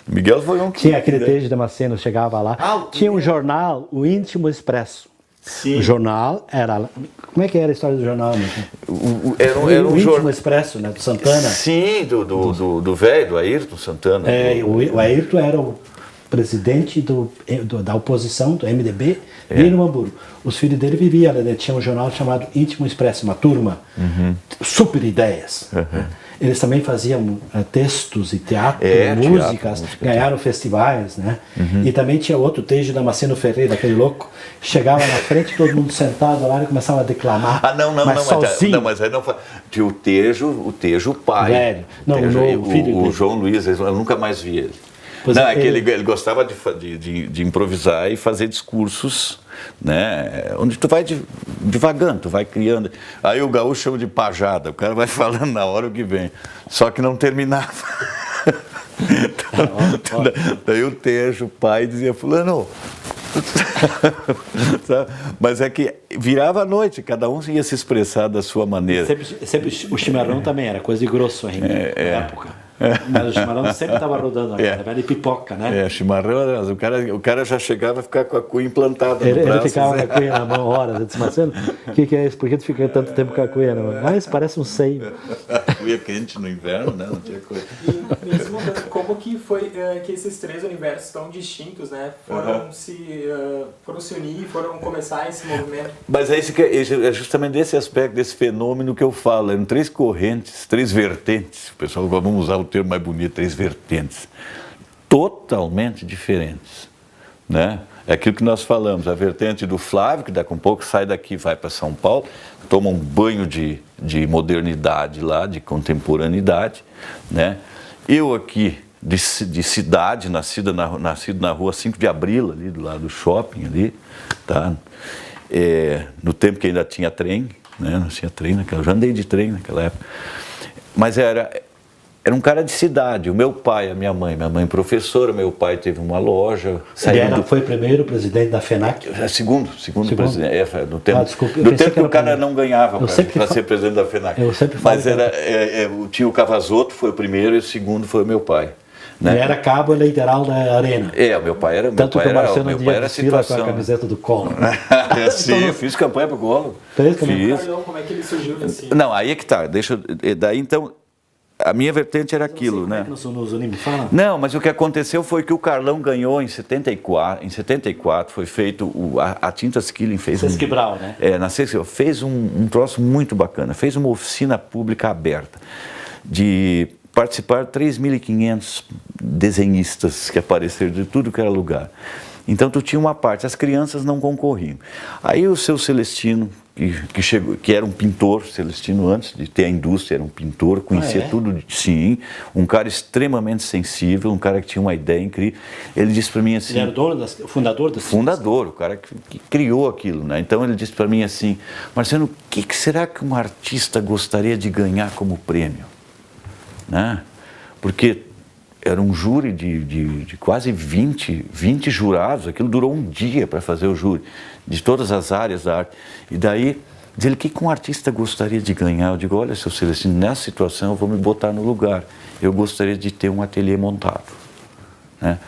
O Miguel foi um que... Tinha aquele texto de Damasceno, chegava lá. Tinha um jornal, o Íntimo Expresso. Sim. O jornal era... Como é que era a história do jornal? Era um Íntimo Expresso, né? Do Santana. Sim, do velho, do Ayrton Santana. O Ayrton era presidente da oposição, do MDB, de Novo Hamburgo. Os filhos dele viviam, né? Tinha um jornal chamado Íntimo Expresso, uma turma, super ideias. Eles também faziam textos e teatro, músicas, ganharam festivais, né? E também tinha outro, Tejo Damasceno Ferreira, aquele louco, chegava na frente, todo mundo sentado lá e começava a declamar. Mas aí não foi. Tinha o Tejo pai. Velho. Não, o filho o João Luiz, eu nunca mais vi ele. Pois não, é que ele gostava de improvisar e fazer discursos, né, onde tu vai divagando, tu vai criando. Aí o gaúcho chama de pajada, o cara vai falando na hora o que vem, só que não terminava. Daí o Tejo, o pai, dizia, fulano... Mas é que virava a noite, cada um ia se expressar da sua maneira. Sempre o chimarrão também era coisa de grosso ainda, na época. Mas o chimarrão sempre estava rodando, era velho pipoca, né? Chimarrão, o cara já chegava a ficar com a cuia implantada no braço. Ele ficava com a cuia na mão horas. Eu disse, Marcelo, o que é isso? Por que tu fica tanto tempo com a cuia na mão? Mas parece um seio. Cuia quente no inverno, né? Não tinha coisa. E nesse momento, como que foi que esses três universos tão distintos, né? Foram se unir, foram começar esse movimento? Mas é justamente desse aspecto, desse fenômeno que eu falo. Eram três correntes, três vertentes. O pessoal, vamos usar o termo mais bonito, três vertentes, totalmente diferentes, né? É aquilo que nós falamos, a vertente do Flávio, que daqui a um pouco sai daqui, vai para São Paulo, toma um banho de modernidade lá, de contemporaneidade, né? Eu aqui, de cidade, nascido na rua 5 de Abril, ali do lado do shopping, ali, tá? No tempo que ainda tinha trem, né? Não tinha trem naquela, eu já andei de trem naquela época, mas era um cara de cidade. O meu pai, a minha mãe professora, meu pai teve uma loja. Ele foi primeiro presidente da FENAC? Segundo presidente. No tempo, desculpa, no tempo que o cara não ganhava para ser presidente da FENAC. Mas tinha o Cavazoto, foi o primeiro, e o segundo foi o meu pai. Né? Ele era cabo eleitoral da Arena. O meu pai era. Tanto que o Marcelo meu pai era situação. com a camiseta do Collor. Sim, eu fiz campanha pro Collor. Fiz. Como é que ele surgiu nesse... Não, aí é que tá. Daí então. A minha vertente era aquilo, né? Não, mas o que aconteceu foi que o Carlão ganhou em 74. Em 74 foi feito a Tintas Killing fez Sesquibral, né? Fez um troço muito bacana. Fez uma oficina pública aberta de participar 3.500 desenhistas que apareceram de tudo que era lugar. Então tu tinha uma parte, as crianças não concorriam. Aí o seu Celestino, que chegou, que era um pintor, Celestino antes de ter a indústria, era um pintor, conhecia tudo, sim, um cara extremamente sensível, um cara que tinha uma ideia incrível. Ele disse para mim assim... Ele era o fundador das... Fundador, o cara que criou aquilo, né? Então ele disse para mim assim, Marcelo, o que será que um artista gostaria de ganhar como prêmio? Né? Porque... era um júri de quase 20 jurados, aquilo durou um dia para fazer o júri, de todas as áreas da arte. E daí, diz ele, o que um artista gostaria de ganhar? Eu digo, olha, seu Celestino, nessa situação eu vou me botar no lugar. Eu gostaria de ter um ateliê montado. Né?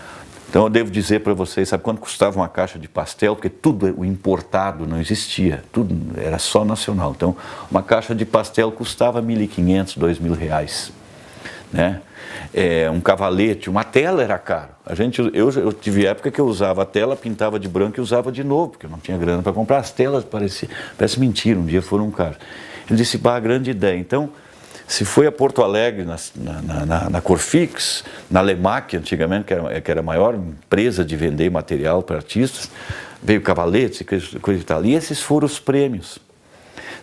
Então eu devo dizer para vocês, sabe quanto custava uma caixa de pastel? Porque tudo, o importado não existia, tudo era só nacional. Então uma caixa de pastel custava R$1.500, R$2.000. Né? Um cavalete, uma tela era caro. Eu tive época que eu usava a tela, pintava de branco e usava de novo, porque eu não tinha grana para comprar. As telas parece mentira, um dia foram caros. Ele disse, grande ideia. Então, se foi a Porto Alegre, na Corfix, na Lemac, antigamente, que era a maior empresa de vender material para artistas, veio cavaletes e coisa e tal. E esses foram os prêmios.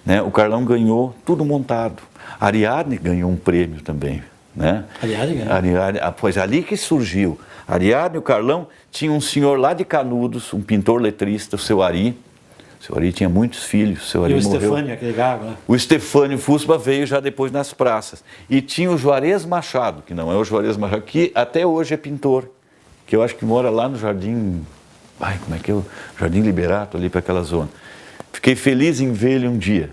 Né? O Carlão ganhou tudo montado. A Ariadne ganhou um prêmio também. Né? Pois ali que surgiu. Ariadne, o Carlão, tinha um senhor lá de Canudos, um pintor letrista, o seu Ari. O seu Ari tinha muitos filhos. O seu Ari morreu. Estefânio, aquele gago, né? O Estefânio Fuspa veio já depois nas praças. E tinha o Juarez Machado, que não é o Juarez Machado, que até hoje é pintor, que eu acho que mora lá no Jardim... como é que é o Jardim Liberato, ali para aquela zona. Fiquei feliz em ver ele um dia.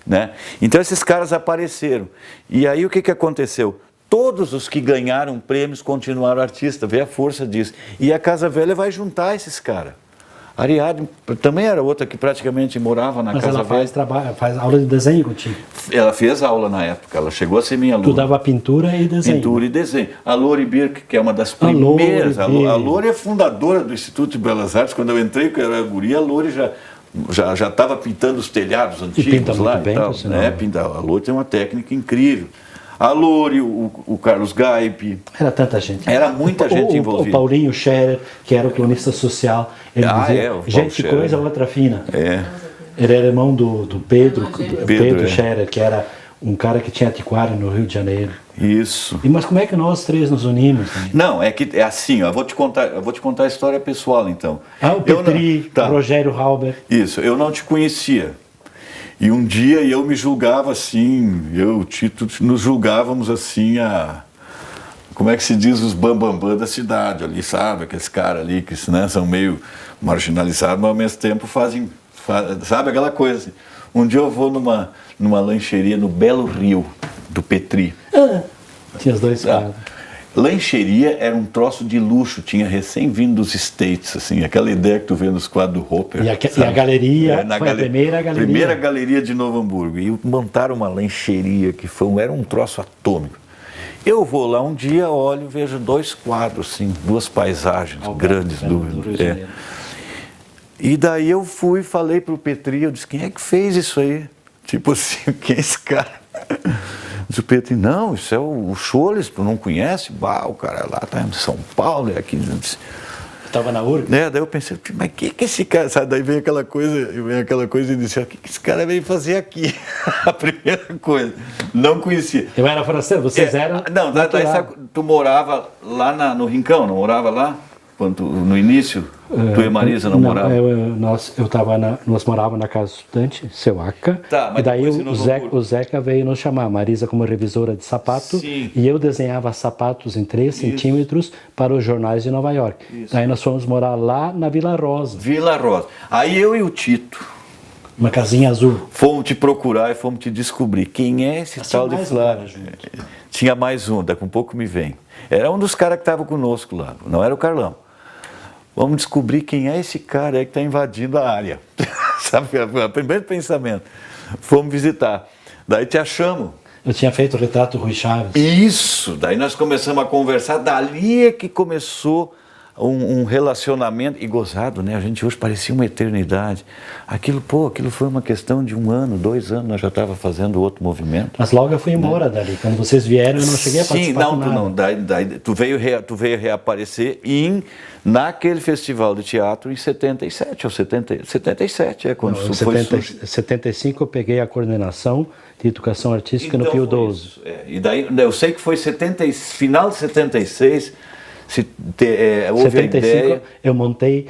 Né? Então esses caras apareceram. E aí o que aconteceu? Todos os que ganharam prêmios continuaram artistas, vê a força disso. E a Casa Velha vai juntar esses caras. A Ariadne também era outra que praticamente morava na Mas casa ela velha. faz aula de desenho contigo. Ela fez aula na época, ela chegou a ser minha aluna. Tu dava pintura e desenho. Pintura e desenho. A Lori Birk, que é uma das A Lori primeiras. A Birk. Lori é fundadora do Instituto de Belas Artes. Quando eu entrei, que eu era guria, a Lori já estava pintando os telhados antigos pinta muito lá bem, e tal. por sinal. Né? A Lori tem uma técnica incrível. A Lori, o Carlos Gaipe. Era tanta gente. Era muita gente O envolvida. Paulinho Scherer, que era o cronista social, ele dizia, o Paulo gente, Scherer. coisa outra fina. É. Ele era irmão do Pedro, Pedro, é. Scherer, que era um cara que tinha antiquário no Rio de Janeiro. Isso. Mas como é que nós três nos unimos? Né? Não, é que é assim, ó, eu vou te contar a história pessoal, então. O Eu não- Petri, tá. o Rogério Halber. Isso, eu não te conhecia. E um dia eu me julgava assim, eu e o Tito nos julgávamos assim como é que se diz, os bambambam da cidade ali, sabe? Aqueles caras ali que, né, são meio marginalizados, mas ao mesmo tempo sabe aquela coisa assim. Um dia eu vou numa lancheria no Belo Rio, do Petri. Tinha os dois Ah, caras. lancheria era um troço de luxo, tinha recém-vindo dos States, assim, aquela ideia que tu vê nos quadros do Hopper. E a sabe? galeria, na foi a primeira galeria. Primeira galeria de Novo Hamburgo. E montaram uma lancheria que era um troço atômico. Eu vou lá um dia, olho, vejo 2 quadros, assim, 2 paisagens grandes do Rio de Janeiro. E daí eu fui, falei pro Petri, eu disse, quem é que fez isso aí? Tipo assim, quem é esse cara? Diz o Petri, não, isso é o Scholes, tu não conhece? Bah, o cara lá tá em São Paulo, é aqui. Estava na URG? Daí eu pensei, mas o que esse cara, sabe? Daí vem aquela coisa e disse, o que esse cara veio fazer aqui? A primeira coisa, não conhecia. Eu era forasteiro, vocês eram. Não, daí sabe, tu morava lá no Rincão, não morava lá? No início, tu e Marisa não moravam? Nós morávamos na casa estudante, seu Aca, Tá, mas e daí depois em Novo Hamburgo. o Zeca veio nos chamar, Marisa como revisora de sapato, Sim. e eu desenhava sapatos em 3 centímetros para os jornais de Nova York. Daí nós fomos morar lá na Vila Rosa, Vila Rosa. Aí eu e o Tito uma casinha azul. fomos te procurar e fomos te descobrir quem é esse tal de mais um Flávio. cara junto. Tinha mais um, daqui a um pouco me vem. Era um dos caras que estava conosco lá, não era o Carlão. Vamos descobrir quem é esse cara aí que está invadindo a área. Sabe, foi o primeiro pensamento. Fomos visitar. Daí te achamos. Eu tinha feito o retrato Rui Chaves. Isso! Daí nós começamos a conversar. Dali é que começou um relacionamento. E gozado, né? A gente hoje parecia uma eternidade. Aquilo foi uma questão de 1 ano, 2 anos. Nós já estava fazendo outro movimento. Mas logo eu fui embora dali. Quando vocês vieram, eu não cheguei a participar. Sim, não, com tu nada. não. Daí, tu veio reaparecer naquele festival de teatro em 77, ou 77, quando Não, em foi 75 eu peguei a coordenação de educação artística no Pio foi 12. isso, E daí, eu sei que foi final de 76, houve 75 a ideia. eu montei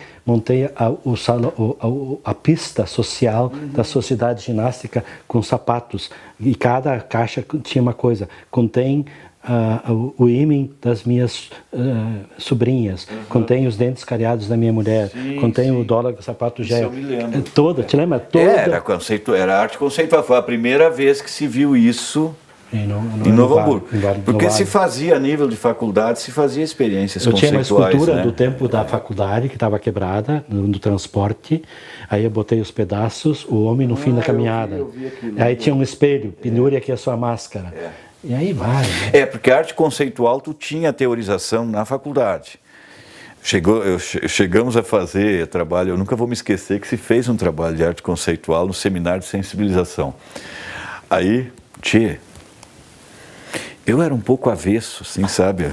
a pista social da Sociedade Ginástica com sapatos, e cada caixa tinha uma coisa, contém o ímã das minhas sobrinhas, contém os dentes cariados da minha mulher, contém o dólar do sapato Isso gel. eu me lembro. Te lembra? Toda. Era arte conceitual, foi a primeira vez que se viu isso Em em Novo Hamburgo. Porque Vale. se fazia a nível de faculdade, se fazia experiências Eu tinha uma conceituais. escultura né? do tempo da faculdade que estava quebrada, no transporte. Aí eu botei os pedaços, o homem no fim da caminhada. eu vi aquilo. Aí tinha um espelho, pendure aqui a sua máscara. E aí vai. Né? Porque a arte conceitual tu tinha teorização na faculdade. Chegamos a fazer trabalho, eu nunca vou me esquecer que se fez um trabalho de arte conceitual no seminário de sensibilização. Aí, eu era um pouco avesso, assim, sabe?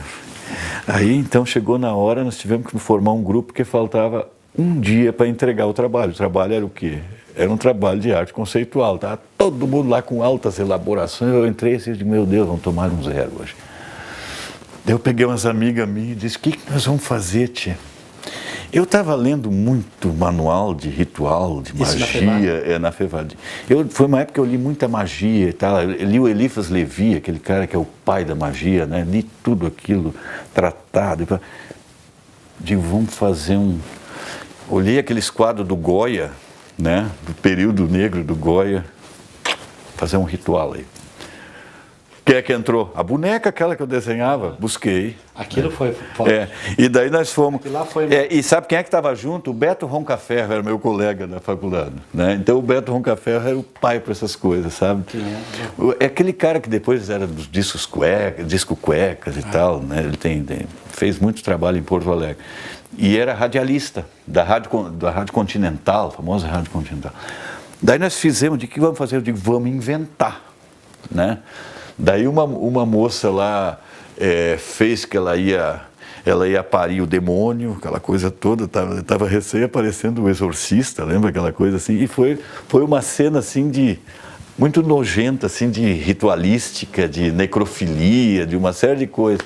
Aí, então, chegou na hora, nós tivemos que formar um grupo que faltava um dia para entregar o trabalho. O trabalho era o quê? Era um trabalho de arte conceitual, tá? Todo mundo lá com altas elaborações. Eu entrei e disse, meu Deus, vamos tomar um 0 hoje. Daí eu peguei umas amigas minhas e disse, o que nós vamos fazer, tia? Eu estava lendo muito manual de ritual, de Isso magia, na Fevadi. Foi uma época que eu li muita magia e tal. Eu li o Eliphas Levi, aquele cara que é o pai da magia, né? Li tudo aquilo, tratado. Digo, vamos fazer Olhei aqueles quadros do Goya, né? Do período negro do Goya, fazer um ritual aí. Quem é que entrou? A boneca, aquela que eu desenhava, busquei. Aquilo foi forte. E daí nós fomos. E lá foi- E sabe quem é que estava junto? O Beto Roncaferro era meu colega da faculdade. Né? Então o Beto Roncaferro era o pai para essas coisas, sabe? É aquele cara que depois era dos disco cuecas e tal. Né? Ele fez muito trabalho em Porto Alegre. E era radialista da Rádio Continental, a famosa Rádio Continental. Daí nós fizemos, de que vamos fazer? Eu digo, vamos inventar. Né? Daí uma moça lá fez que ela ia parir o demônio, aquela coisa toda, estava recém aparecendo o exorcista, lembra aquela coisa assim? E foi uma cena assim muito nojenta, assim, de ritualística, de necrofilia, de uma série de coisas.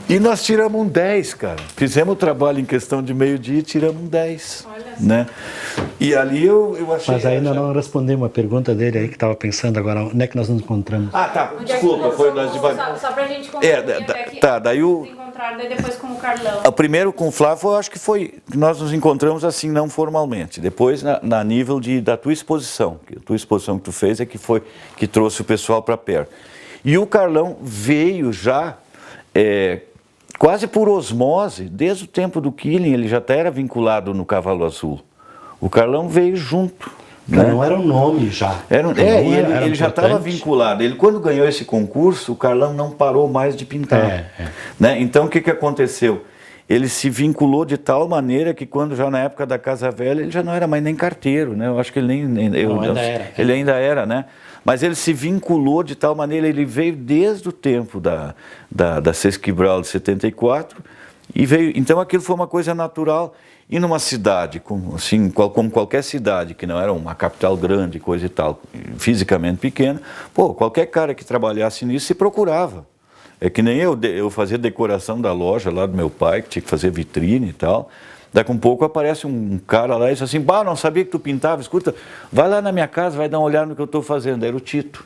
E nós tiramos um 10, cara. Fizemos o trabalho em questão de meio-dia e tiramos um 10. Olha só. Né? E ali eu achei... Mas ainda não respondemos uma pergunta dele aí que estava pensando agora, onde é que nós nos encontramos? Ah, tá, Onde é que desculpa, nós foi vamos- nós devagar. Só pra gente concluir, onde é que daí o... se encontraram, daí depois com o Carlão. O primeiro com o Flávio, eu acho que foi, nós nos encontramos assim, não formalmente. Depois, na nível da tua exposição, que a tua exposição que tu fez é que trouxe o pessoal para perto. E o Carlão veio já, quase por osmose, desde o tempo do Killing, ele já era vinculado no Cavalo Azul. O Carlão veio junto. Né? Não era um nome já. Ele já estava vinculado. Ele, quando ganhou esse concurso, o Carlão não parou mais de pintar. Né? Então, o que aconteceu? Ele se vinculou de tal maneira que quando já na época da Casa Velha, ele já não era mais nem carteiro, né? Eu acho que ele ainda era. Ele ainda era, né? Mas ele se vinculou de tal maneira, ele veio desde o tempo da Sesquibral de 74 e veio. Então aquilo foi uma coisa natural. E numa cidade, como qualquer cidade, que não era uma capital grande, coisa e tal, fisicamente pequena, qualquer cara que trabalhasse nisso se procurava. É que nem eu fazia decoração da loja lá do meu pai, que tinha que fazer vitrine e tal. Daqui a um pouco aparece um cara lá e diz assim, não sabia que tu pintava, escuta, vai lá na minha casa, vai dar uma olhada no que eu estou fazendo. Era o Tito.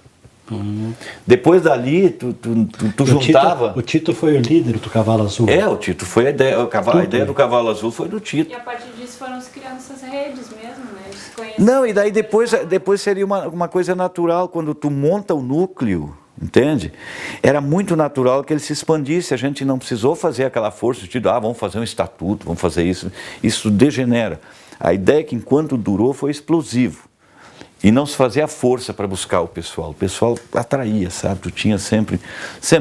Depois dali, tu juntava... O Tito foi o líder do Cavalo Azul. O Tito foi a ideia. A ideia do Cavalo Azul foi do Tito. E a partir disso foram se criando essas redes mesmo, né? Eles se conheceram. Não, e daí depois seria uma coisa natural, quando tu monta o núcleo, entende? Era muito natural que ele se expandisse, a gente não precisou fazer aquela força de vamos fazer um estatuto, vamos fazer isso. Isso degenera. A ideia é que enquanto durou foi explosivo. E não se fazia força para buscar o pessoal atraía, sabe? Tu tinha sempre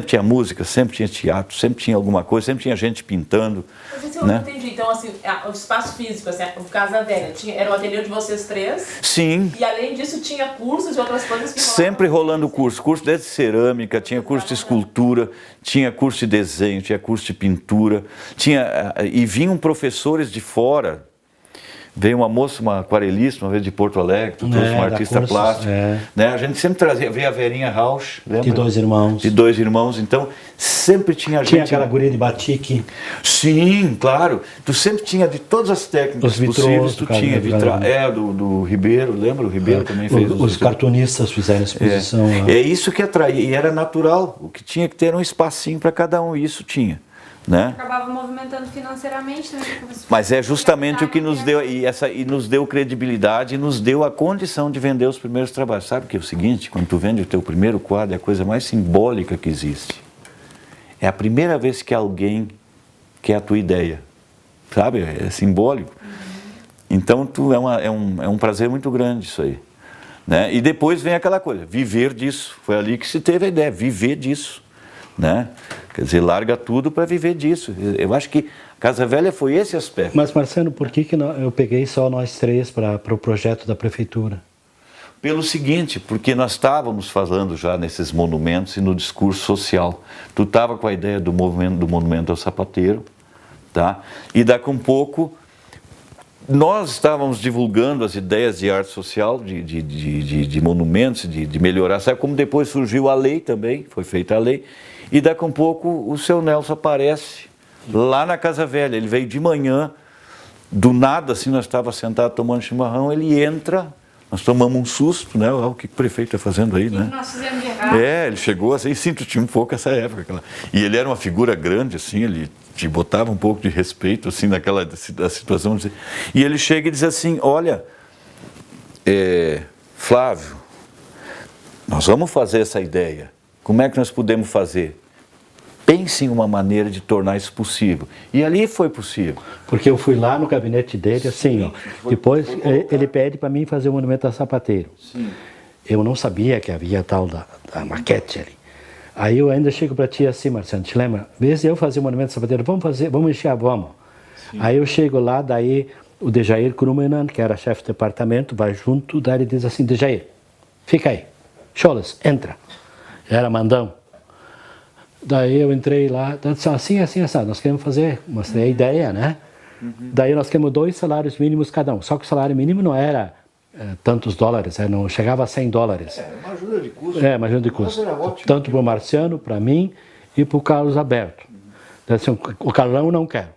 tinha música, sempre tinha teatro, sempre tinha alguma coisa, sempre tinha gente pintando. Mas assim, eu né? não entendi. Então, assim, o espaço físico, assim, o Casa Velha, era o ateliê de vocês três? Sim. E além disso, tinha cursos e outras coisas que Sempre rolando curso desde cerâmica, tinha curso de escultura, tinha curso de desenho, tinha curso de pintura, e vinham professores de fora. Veio uma moça, uma aquarelista, uma vez de Porto Alegre, trouxe uma artista plástica. Né? A gente sempre trazia, veio a Verinha Rausch, lembra? De dois irmãos. De dois irmãos, então sempre tinha gente... Tinha aquela guria de batique. Sim, claro. Tu sempre tinha de todas as técnicas Os vitrôs, possíveis, tu tinha do Ribeiro, lembra? O Ribeiro também fez. Os cartunistas fizeram exposição lá. É isso que atraía, e era natural. O que tinha que ter era um espacinho para cada um, e isso tinha. Né? Acabava movimentando financeiramente também. Mas é justamente o que nos deu, e nos deu credibilidade e nos deu a condição de vender os primeiros trabalhos. Sabe que é o seguinte, quando tu vende o teu primeiro quadro, é a coisa mais simbólica que existe. É a primeira vez que alguém quer a tua ideia. Sabe? É simbólico. Então é um prazer muito grande isso aí. Né? E depois vem aquela coisa, viver disso. Foi ali que se teve a ideia, viver disso. Né? Quer dizer, larga tudo para viver disso. Eu acho que Casa Velha foi esse aspecto. Mas, Marcelo, por que eu peguei só nós três para o projeto da prefeitura? Pelo seguinte, porque nós estávamos falando já nesses monumentos e no discurso social. Tu estava com a ideia do monumento ao sapateiro, tá? E daqui a um pouco nós estávamos divulgando as ideias de arte social, de monumentos, de melhorar. Sabe como depois surgiu a lei também, foi feita a lei. E daqui a um pouco o seu Nelson aparece lá na Casa Velha. Ele veio de manhã, do nada, assim, nós estávamos sentados tomando chimarrão, ele entra, nós tomamos um susto, né? O que o prefeito está fazendo aí, né? Nós fizemos de errado. Ele chegou assim, tinha um pouco essa época. E ele era uma figura grande, assim, ele te botava um pouco de respeito, assim, naquela situação. E ele chega e diz assim, olha, Flávio, nós vamos fazer essa ideia. Como é que nós podemos fazer? Pense em uma maneira de tornar isso possível. E ali foi possível. Porque eu fui lá no gabinete dele, assim, ó. Depois ele pede para mim fazer o monumento a sapateiro. Sim. Eu não sabia que havia tal da maquete ali. Aí eu ainda chego para ti assim, Marciano, te lembra? Vê se eu fazer o monumento a sapateiro, vamos encher, vamos. Sim. Aí eu chego lá, daí o Dejair Krumenan, que era chefe de departamento, vai junto, daí ele diz assim, Dejair, fica aí, Cholas, entra. Era mandão. Daí eu entrei lá, assim, nós queremos fazer, mostrei a ideia, né? Daí nós queremos 2 salários mínimos cada um, só que o salário mínimo não era tantos dólares, não chegava a $100. Uma ajuda de custo. Uma ajuda de custo. Tanto para o Marciano, para mim e para o Carlos Alberto. Daí, assim, o Carlão não quer.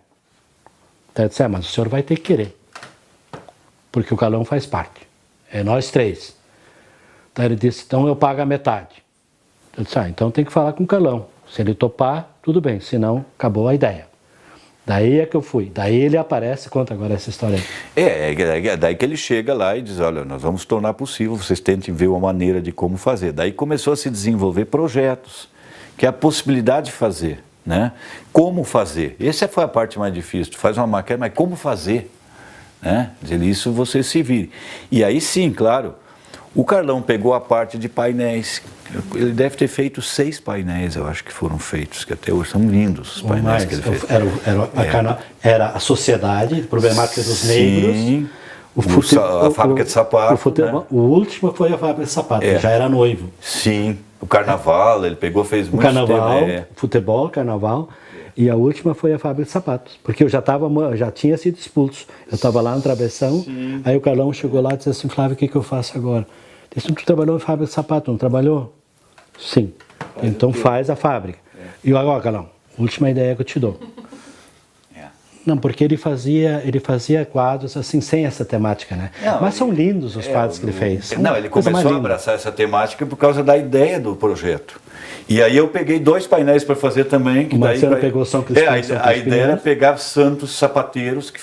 Daí eu disse, mas o senhor vai ter que querer, porque o Carlão faz parte, é nós 3. Daí ele disse, então eu pago a metade. Eu disse, então tem que falar com o Carlão. Se ele topar, tudo bem, senão acabou a ideia. Daí é que eu fui. Daí ele aparece, conta agora essa história aí. É daí que ele chega lá e diz, olha, nós vamos tornar possível, vocês tentem ver uma maneira de como fazer. Daí começou a se desenvolver projetos, que é a possibilidade de fazer, né? Como fazer? Essa foi a parte mais difícil. Tu faz uma maquete, mas como fazer? Né? Dizer, isso você se vire. E aí sim, claro, o Carlão pegou a parte de painéis. Ele deve ter feito 6 painéis, eu acho que foram feitos, que até hoje são lindos os painéis que ele fez. Era a sociedade, problemática dos negros. A fábrica de sapato. Né? O último foi a fábrica de sapato, já era noivo. Sim, o carnaval, ele pegou, fez muito carnaval, tempo. Futebol, carnaval. E a última foi a fábrica de sapatos, porque eu já tinha sido expulso. Eu estava lá no travessão, aí o Carlão chegou lá e disse assim, Flávio, o que eu faço agora? Ele disse, tu trabalhou em fábrica de sapato, não trabalhou? Sim. Então faz a fábrica. E agora, Carlão, última ideia que eu te dou. Não, porque ele fazia quadros assim, sem essa temática, né? Não, mas são lindos os quadros que ele fez. Não, ele começou a abraçar essa temática por causa da ideia do projeto. E aí eu peguei 2 painéis para fazer também. Que o Marciano pegou São Cristóvão. A ideia era pegar santos sapateiros que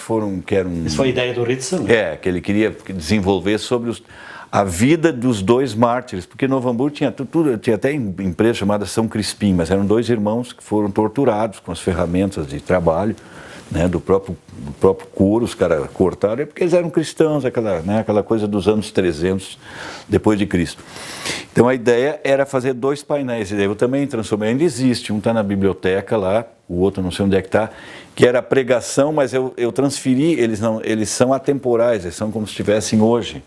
eram... Isso foi a ideia do Ritson, né? Que ele queria desenvolver sobre a vida dos 2 mártires, porque Novo Hamburgo tinha até empresa chamada São Crispim, mas eram 2 irmãos que foram torturados com as ferramentas de trabalho, né, do próprio couro, os caras cortaram, porque eles eram cristãos, aquela coisa dos anos 300 depois de Cristo. Então a ideia era fazer 2 painéis, e daí eu também transformei, ainda existe, um está na biblioteca lá, o outro não sei onde é que está, que era a pregação, mas eu transferi, eles são atemporais, eles são como se estivessem hoje.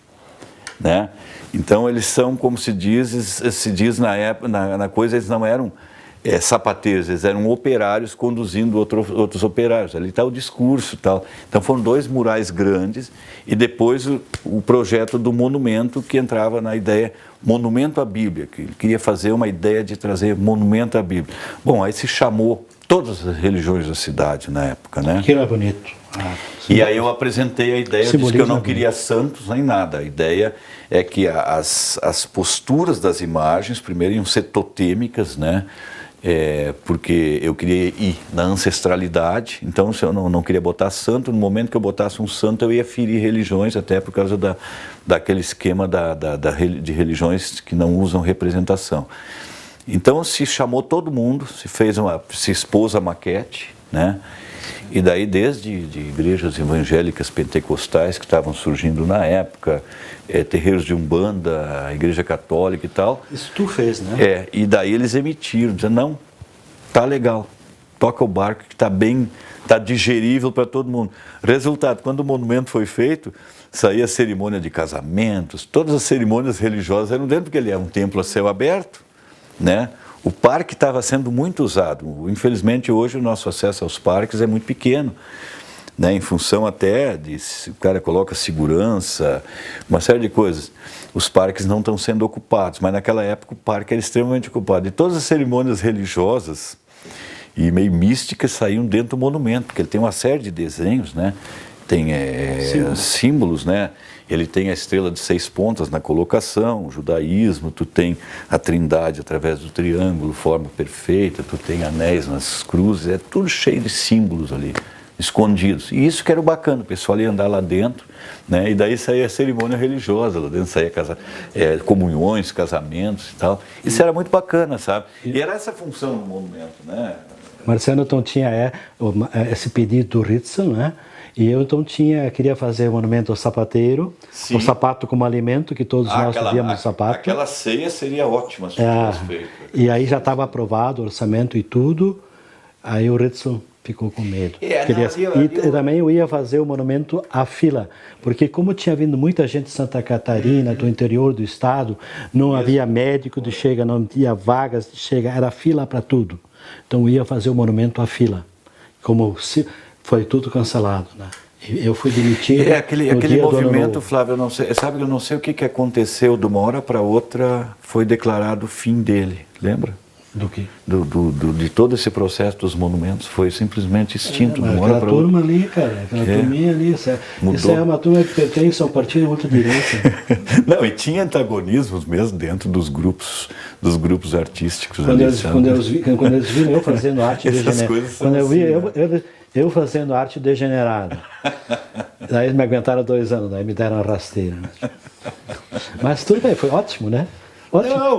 Né? Então eles são, como se diz na época, na coisa, eles não eram sapateiros, eles eram operários conduzindo outros operários. Ali está o discurso e tal. Então foram 2 murais grandes e depois o projeto do monumento, que entrava na ideia monumento à Bíblia, que ele queria fazer uma ideia de trazer monumento à Bíblia. Bom, aí se chamou todas as religiões da cidade na época, né? Aquilo é bonito. E aí eu apresentei a ideia, eu disse que eu não queria santos nem nada. A ideia é que as posturas das imagens, primeiro, iam ser totêmicas, né? Porque eu queria ir na ancestralidade, então se eu não queria botar santo, no momento que eu botasse um santo eu ia ferir religiões, até por causa daquele esquema de religiões que não usam representação. Então se chamou todo mundo, se expôs a maquete, né? E daí desde igrejas evangélicas pentecostais que estavam surgindo na época, terreiros de Umbanda, a Igreja Católica e tal. Isso tu fez, né? E daí eles emitiram, dizendo, não, tá legal, toca o barco que tá bem, tá digerível para todo mundo. Resultado, quando o monumento foi feito, saía a cerimônia de casamentos, todas as cerimônias religiosas eram dentro, porque ele é um templo a céu aberto, né? O parque estava sendo muito usado. Infelizmente, hoje o nosso acesso aos parques é muito pequeno, né? Em função até de o cara coloca segurança, uma série de coisas. Os parques não estão sendo ocupados, mas naquela época o parque era extremamente ocupado. E todas as cerimônias religiosas e meio místicas saíam dentro do monumento, porque ele tem uma série de desenhos, né? Tem símbolos, né? Ele tem a estrela de 6 pontas na colocação, o judaísmo, tu tem a trindade através do triângulo, forma perfeita, tu tem anéis nas cruzes, é tudo cheio de símbolos ali, escondidos. E isso que era o bacana, o pessoal ia andar lá dentro, né? E daí saía a cerimônia religiosa, lá dentro saía comunhões, casamentos e tal. Isso era muito bacana, sabe? E era essa a função do monumento, né? Marcelo então tinha esse pedido do Ritson, né? E eu então queria fazer o monumento ao sapateiro, Sim. o sapato como alimento, que todos nós víamos o sapato. Aquela ceia seria ótima se fosse feita. E aí já estava aprovado o orçamento e tudo, aí o Ritson ficou com medo. E também eu ia fazer o monumento à fila, porque como tinha vindo muita gente de Santa Catarina, do interior do estado, não havia médico de chega, não tinha vagas de chega, era fila para tudo. Então eu ia fazer o monumento à fila, como se foi tudo cancelado, né? Eu fui demitido. Aquele movimento, Flávio, eu não sei, sabe, eu não sei o que aconteceu de uma hora para outra, foi declarado o fim dele, lembra? Do quê? De todo esse processo dos monumentos, foi simplesmente extinto de uma hora para outra. Aquela turma ali, cara, aquela turminha ali, isso é uma turma que pertence ao partido ultradireita. Não, e tinha antagonismos mesmo dentro dos grupos artísticos. Quando eles viram eu fazendo arte degenerada. Quando eu vi eu fazendo arte degenerada. Daí eles me aguentaram 2 anos, daí me deram uma rasteira. Né? Mas tudo bem, foi ótimo, né? Ótimo. Não.